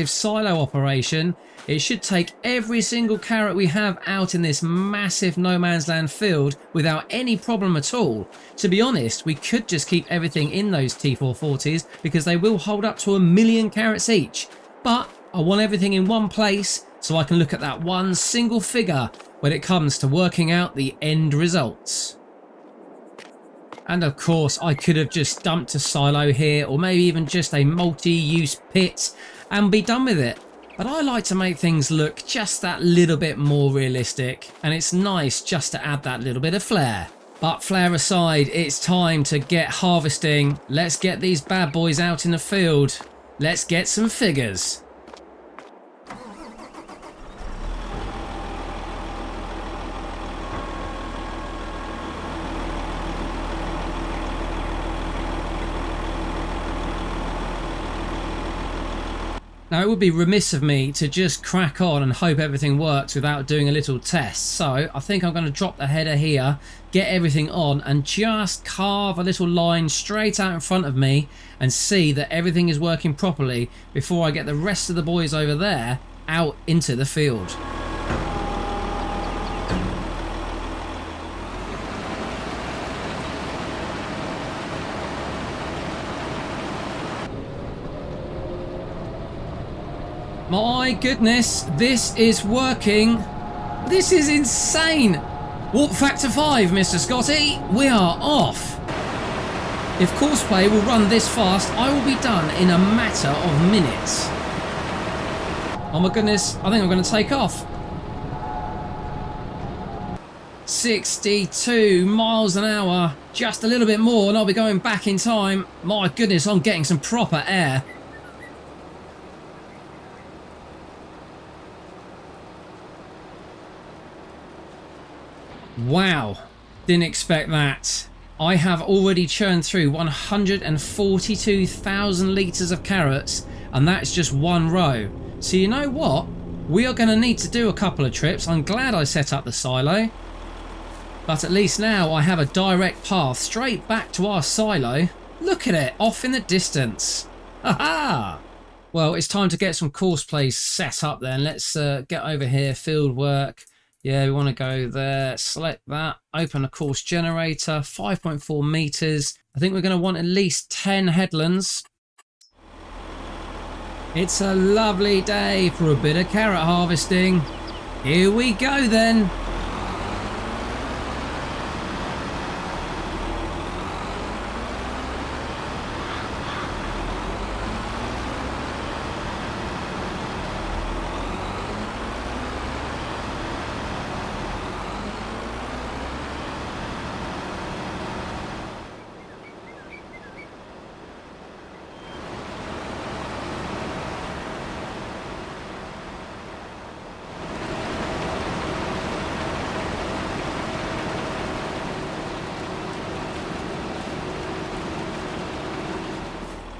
A: silo operation. It should take every single carrot we have out in this massive No Man's Land field without any problem at all. To be honest, we could just keep everything in those T440s because they will hold up to 1 million carrots each. But I want everything in one place so I can look at that one single figure when it comes to working out the end results. And of course I could have just dumped a silo here or maybe even just a multi-use pit and be done with it. But I like to make things look just that little bit more realistic, and it's nice just to add that little bit of flair. But flair aside, it's time to get harvesting. Let's get these bad boys out in the field. Let's get some figures. Now it would be remiss of me to just crack on and hope everything works without doing a little test, so I think I'm going to drop the header here, get everything on and just carve a little line straight out in front of me and see that everything is working properly before I get the rest of the boys over there out into the field. My goodness, this is working. This is insane. Warp factor 5, Mr. Scotty. We are off. If courseplay will run this fast, I will be done in a matter of minutes. Oh my goodness, I think I'm going to take off. 62 miles an hour. Just a little bit more and I'll be going back in time. My goodness, I'm getting some proper air. Wow, didn't expect that. I have already churned through 142,000 litres of carrots, and that's just one row. So you know what? We are going to need to do a couple of trips. I'm glad I set up the silo. But at least now I have a direct path straight back to our silo. Look at it, off in the distance. Ha-ha! Well, it's time to get some course plays set up then. Let's get over here, field work. Yeah, we want to go there, select that, open a course generator, 5.4 meters. I think we're going to want at least 10 headlands. It's a lovely day for a bit of carrot harvesting. Here we go then.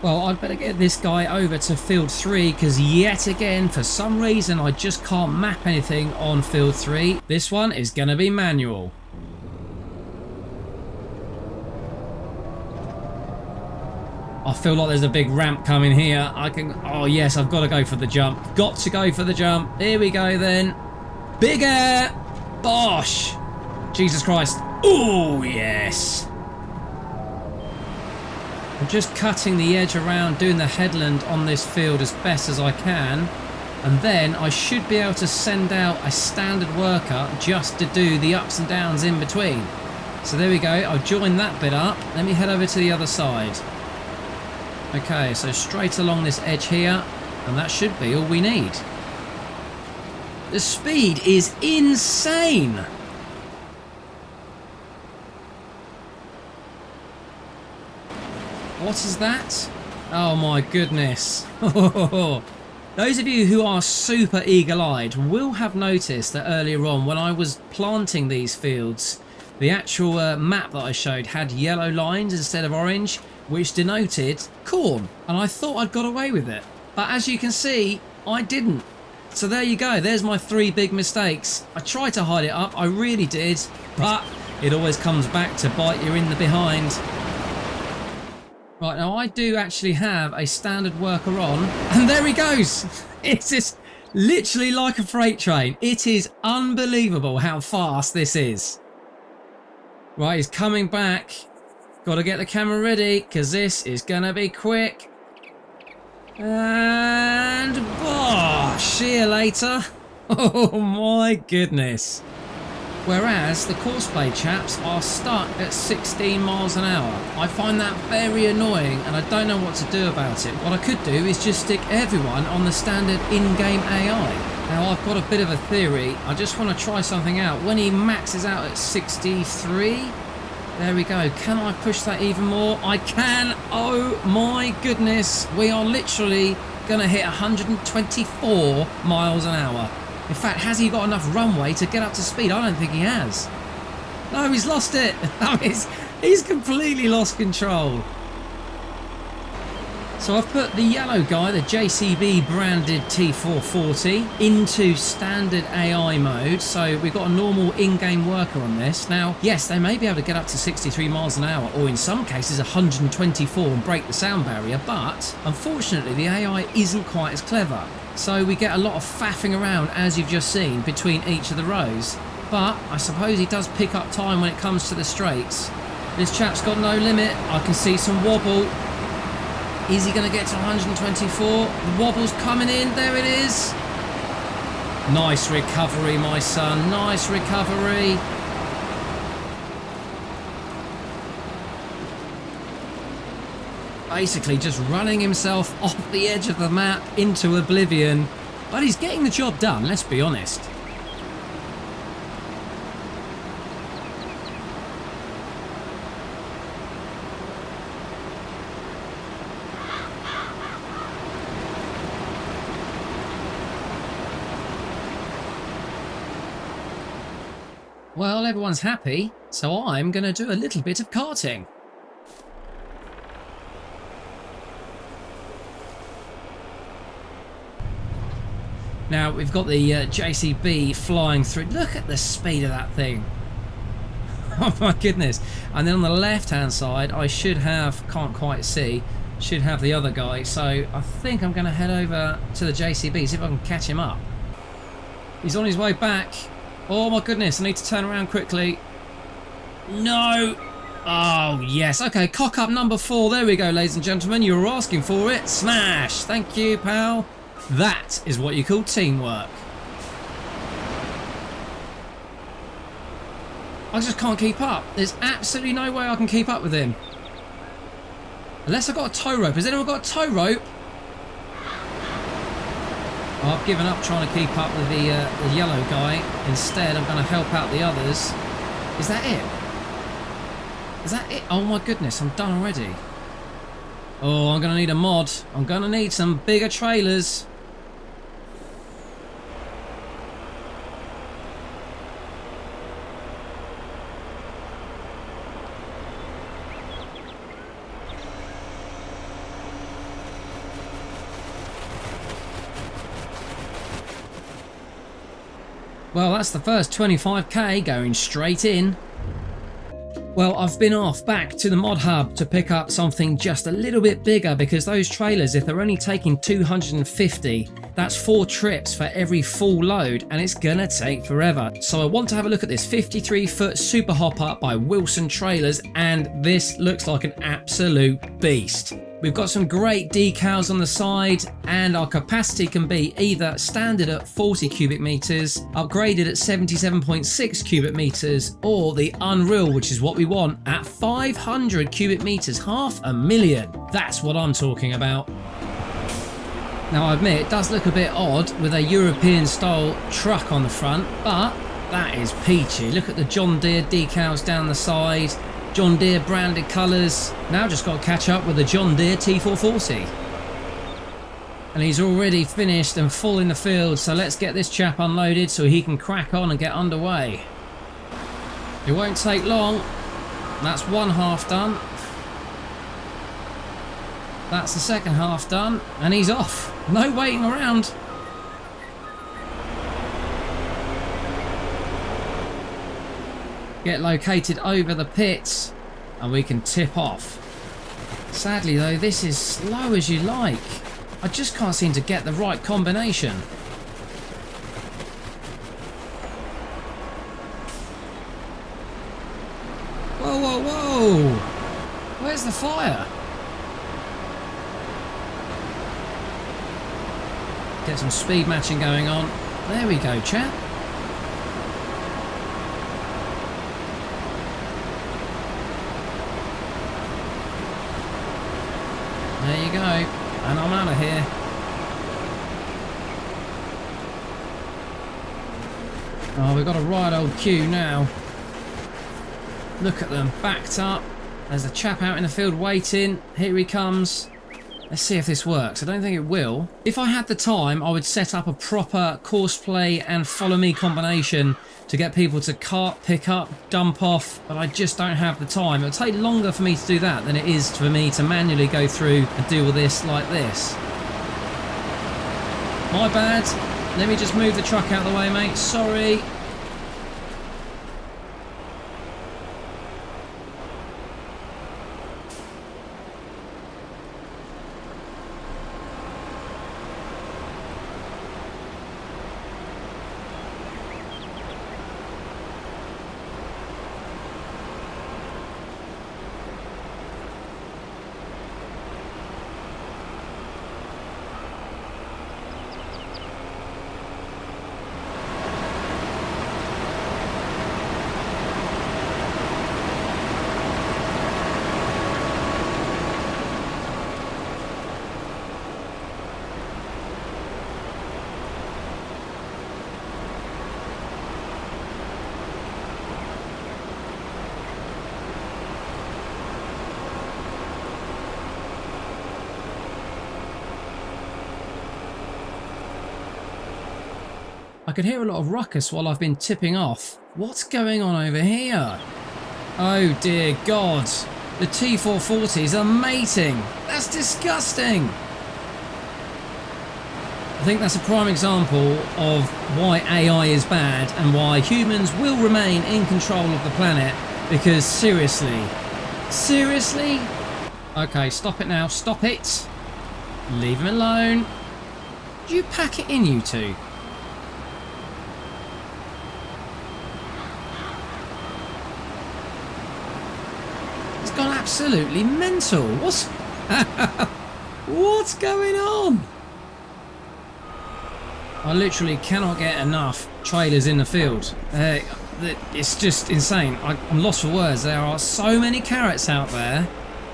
A: Well, I'd better get this guy over to field 3 because yet again, for some reason, I just can't map anything on field 3. This one is going to be manual. I feel like there's a big ramp coming here. Oh yes, I've got to go for the jump. Got to go for the jump. Here we go then. Big air. Bosh. Jesus Christ. Oh yes. I'm just cutting the edge around, doing the headland on this field as best as I can. And then I should be able to send out a standard worker just to do the ups and downs in between. So there we go. I've joined that bit up. Let me head over to the other side. Okay, so straight along this edge here. And that should be all we need. The speed is insane. What is that? Oh my goodness. Those of you who are super eagle-eyed will have noticed that earlier on when I was planting these fields, the actual map that I showed had yellow lines instead of orange, which denoted corn. And I thought I'd got away with it. But as you can see, I didn't. So there you go. There's my 3 big mistakes. I tried to hide it up. I really did. But it always comes back to bite you in the behind. Right, now I do actually have a standard worker on, and there he goes. It's just literally like a freight train. It is unbelievable how fast this is. Right, he's coming back. Got to get the camera ready, because this is going to be quick. And bosh, see you later. Oh my goodness. Whereas the courseplay chaps are stuck at 16 miles an hour. I find that very annoying and I don't know what to do about it. What I could do is just stick everyone on the standard in-game AI. Now I've got a bit of a theory. I just want to try something out. When he maxes out at 63, there we go. Can I push that even more? I can. Oh my goodness. We are literally going to hit 124 miles an hour. In fact, has he got enough runway to get up to speed? I don't think he has. No, he's lost it. He's completely lost control. So I've put the yellow guy, the JCB branded T440, into standard AI mode. So we've got a normal in-game worker on this. Now, yes, they may be able to get up to 63 miles an hour, or in some cases 124 and break the sound barrier. But unfortunately, the AI isn't quite as clever. So we get a lot of faffing around, as you've just seen, between each of the rows. But I suppose he does pick up time when it comes to the straights. This chap's got no limit. I can see some wobble. Is he going to get to 124? The wobble's coming in. There it is. Nice recovery, my son. Nice recovery. Basically just running himself off the edge of the map into oblivion. But he's getting the job done, let's be honest. Well, everyone's happy, so I'm going to do a little bit of karting. Now, we've got the JCB flying through. Look at the speed of that thing. Oh my goodness. And then on the left-hand side, I should have, can't quite see, should have the other guy. So I think I'm going to head over to the JCB, see if I can catch him up. He's on his way back. Oh my goodness, I need to turn around quickly. No. Oh, yes. Okay, cock up number 4. There we go, ladies and gentlemen. You were asking for it. Smash. Thank you, pal. That is what you call teamwork. I just can't keep up. There's absolutely no way I can keep up with him. Unless I've got a tow rope. Has anyone got a tow rope? Oh, I've given up trying to keep up with the yellow guy. Instead, I'm going to help out the others. Is that it? Is that it? Oh my goodness, I'm done already. Oh, I'm going to need a mod. I'm going to need some bigger trailers. Well, that's the first 25k going straight in. Well, I've been off back to the mod hub to pick up something just a little bit bigger, because those trailers, if they're only taking 250, that's 4 trips for every full load, and it's gonna take forever. So I want to have a look at this 53-foot super hopper by Wilson Trailers, and this looks like an absolute beast. We've got some great decals on the side, and our capacity can be either standard at 40 cubic meters, upgraded at 77.6 cubic meters, or the Unreal, which is what we want, at 500 cubic meters, 500,000. That's what I'm talking about. Now I admit it does look a bit odd with a European style truck on the front, but that is peachy. Look at the John Deere decals down the side. John Deere branded colours. Now just got to catch up with the John Deere T440. And he's already finished and full in the field, so let's get this chap unloaded so he can crack on and get underway. It won't take long. That's one half done. That's the second half done, and he's off. No waiting around. Get located over the pits and we can tip off. Sadly though, this is slow as you like. I just can't seem to get the right combination. Whoa, whoa, whoa! Where's the fire? Get some speed matching going on. There we go, chap. There you go, and I'm out of here. Oh, we've got a right old queue now. Look at them, backed up. There's a chap out in the field waiting. Here he comes. Let's see if this works. I don't think it will. If I had the time, I would set up a proper course play and follow me combination to get people to cart, pick up, dump off, but I just don't have the time. It'll take longer for me to do that than it is for me to manually go through and do all this like this. My bad. Let me just move the truck out of the way, mate. Sorry. I could hear a lot of ruckus while I've been tipping off. What's going on over here? Oh dear God. The T440s are mating. That's disgusting. I think that's a prime example of why AI is bad and why humans will remain in control of the planet. Because seriously. Okay, stop it now. Stop it. Leave him alone. Do you pack it in, you two? Gone absolutely mental. What's going on? I literally cannot get enough trailers in the field. It's just insane. I'm lost for words. There are so many carrots out there.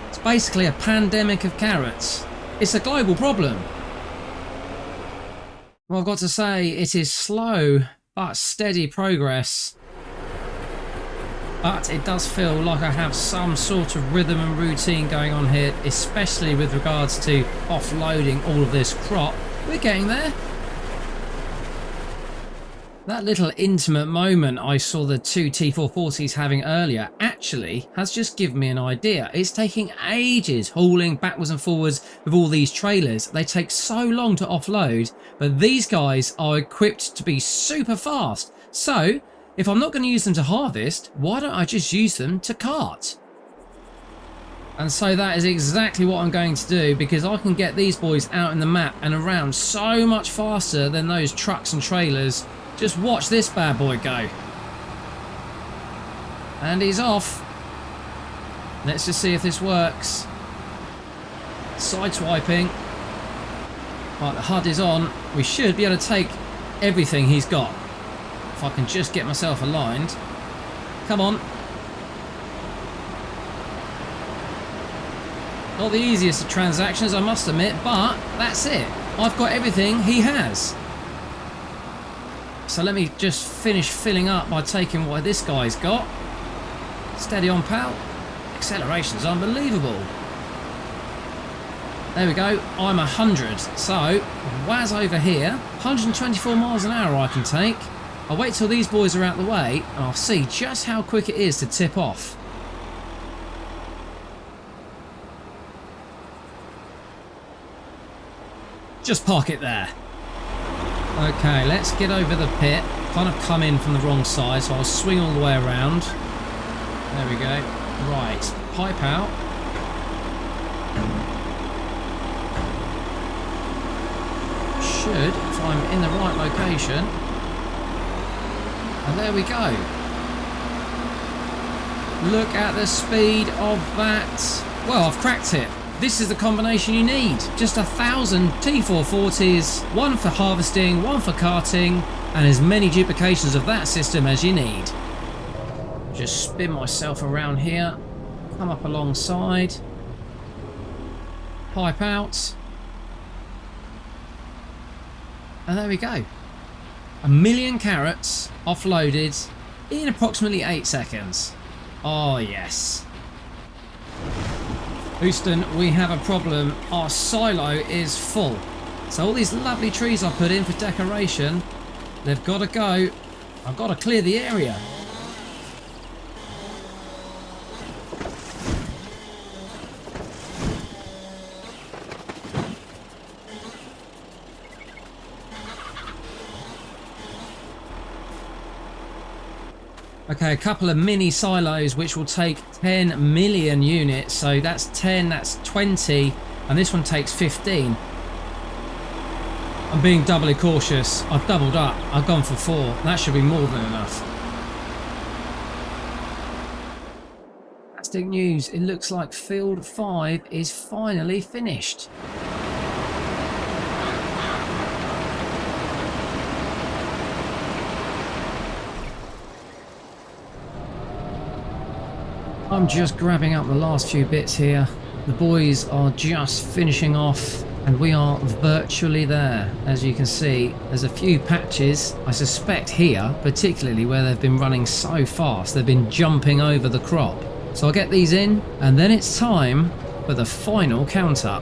A: It's basically a pandemic of carrots. It's a global problem. Well, I've got to say, it is slow but steady progress. But it does feel like I have some sort of rhythm and routine going on here, especially with regards to offloading all of this crop. We're getting there. That little intimate moment I saw the two T440s having earlier actually has just given me an idea. It's taking ages hauling backwards and forwards with all these trailers. They take so long to offload, but these guys are equipped to be super fast. So, if I'm not going to use them to harvest, why don't I just use them to cart? And so that is exactly what I'm going to do, because I can get these boys out in the map and around so much faster than those trucks and trailers. Just watch this bad boy go. And he's off. Let's just see if this works. Sideswiping. Right, the HUD is on. We should be able to take everything he's got. If I can just get myself aligned. Come on. Not the easiest of transactions, I must admit, but that's it. I've got everything he has. So let me just finish filling up by taking what this guy's got. Steady on, pal. Acceleration's unbelievable. There we go. I'm 100. So, Waz over here. 124 miles an hour I can take. I'll wait till these boys are out the way and I'll see just how quick it is to tip off. Just park it there. Okay, let's get over the pit. Kind of come in from the wrong side, so I'll swing all the way around. There we go. Right, pipe out. Should, if I'm in the right location. And there we go. Look at the speed of that. Well, I've cracked it. This is the combination you need. Just 1,000 T440s, one for harvesting, one for carting, and as many duplications of that system as you need. Just spin myself around here, come up alongside, pipe out, and there we go. 1,000,000 carrots offloaded in approximately 8 seconds. Oh yes. Houston, we have a problem. Our silo is full. So all these lovely trees I put in for decoration, they've got to go. I've got to clear the area. Okay, a couple of mini silos which will take 10 million units. So that's 10, that's 20, and this one takes 15. I'm being doubly cautious. I've doubled up. I've gone for 4. That should be more than enough. Fantastic news. It looks like Field 5 is finally finished. I'm just grabbing up the last few bits here. The boys are just finishing off and we are virtually there. As you can see, there's a few patches, I suspect here, particularly where they've been running so fast, they've been jumping over the crop. So I'll get these in and then it's time for the final count up.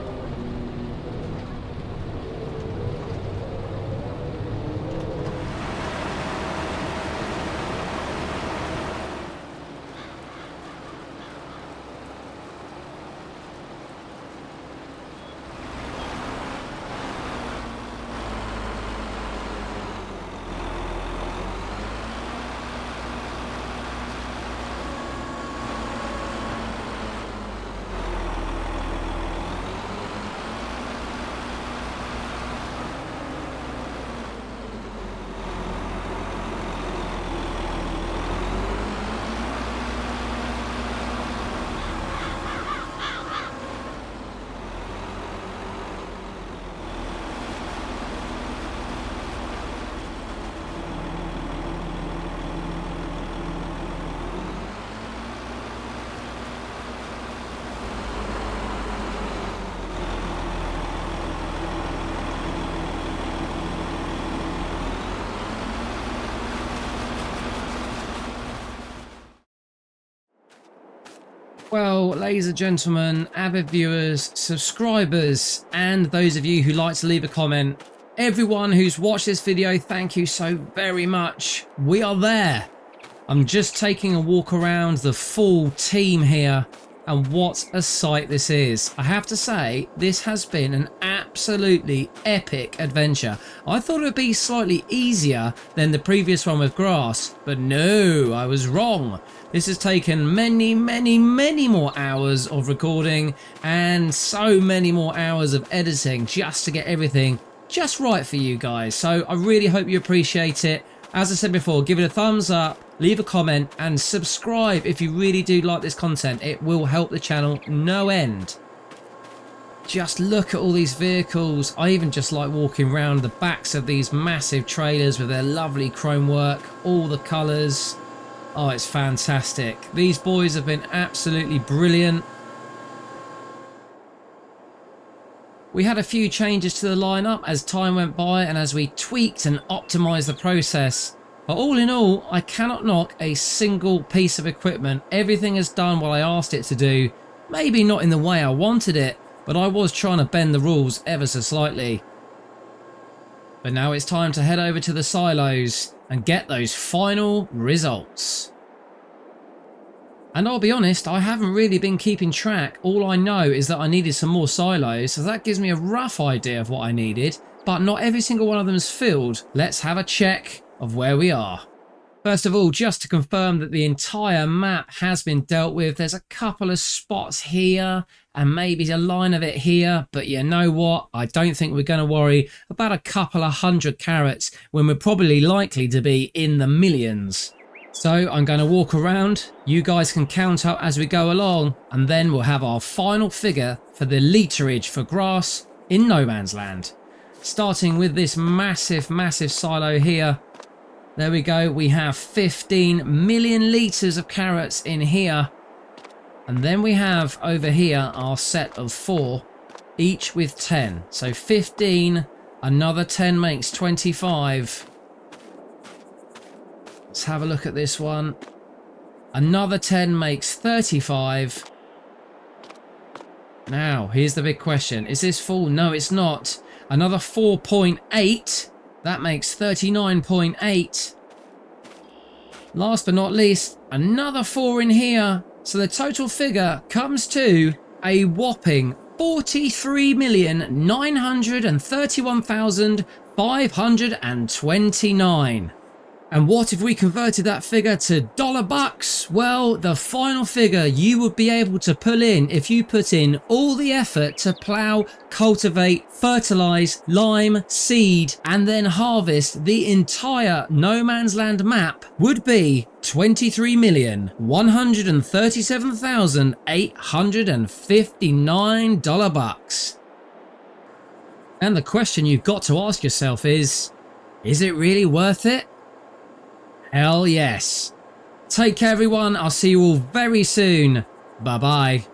A: Well, ladies and gentlemen, avid viewers, subscribers, and those of you who like to leave a comment, everyone who's watched this video, thank you so very much. We are there. I'm just taking a walk around the full team here And what a sight this is. I have to say, this has been an absolutely epic adventure. I thought it would be slightly easier than the previous one with grass, but no, I was wrong. This has taken many more hours of recording and so many more hours of editing just to get everything just right for you guys. So I really hope you appreciate it. As I said before, give it a thumbs up, leave a comment and subscribe if you really do like this content. It will help the channel no end. Just look at all these vehicles. I even just like walking around the backs of these massive trailers with their lovely chrome work, all the colours. Oh, it's fantastic. These boys have been absolutely brilliant. We had a few changes to the lineup as time went by and as we tweaked and optimized the process. But all in all, I cannot knock a single piece of equipment. Everything has done what I asked it to do. Maybe not in the way I wanted it, but I was trying to bend the rules ever so slightly. But now it's time to head over to the silos and get those final results. And I'll be honest, I haven't really been keeping track. All I know is that I needed some more silos, so that gives me a rough idea of what I needed, but not every single one of them is filled. Let's have a check of where we are. First of all, just to confirm that the entire map has been dealt with, there's a couple of spots here and maybe a line of it here, but you know what? I don't think we're going to worry about a couple of 100 carats when we're probably likely to be in the millions. So I'm going to walk around, you guys can count up as we go along, and then we'll have our final figure for the literage for grass in No Man's Land. Starting with this massive silo here. There we go, we have 15 million litres of carrots in here. And then we have over here our set of 4, each with 10. So 15, another 10 makes 25. Let's have a look at this one. Another 10 makes 35. Now, here's the big question. Is this full? No, it's not. Another 4.8. That makes 39.8. Last but not least, another 4 in here. So the total figure comes to a whopping 43,931,529. And what if we converted that figure to $bucks? Well, the final figure you would be able to pull in if you put in all the effort to plough, cultivate, fertilise, lime, seed, and then harvest the entire No Man's Land map would be $23,137,859 bucks. And the question you've got to ask yourself is it really worth it? Hell yes. Take care everyone, I'll see you all very soon. Bye bye.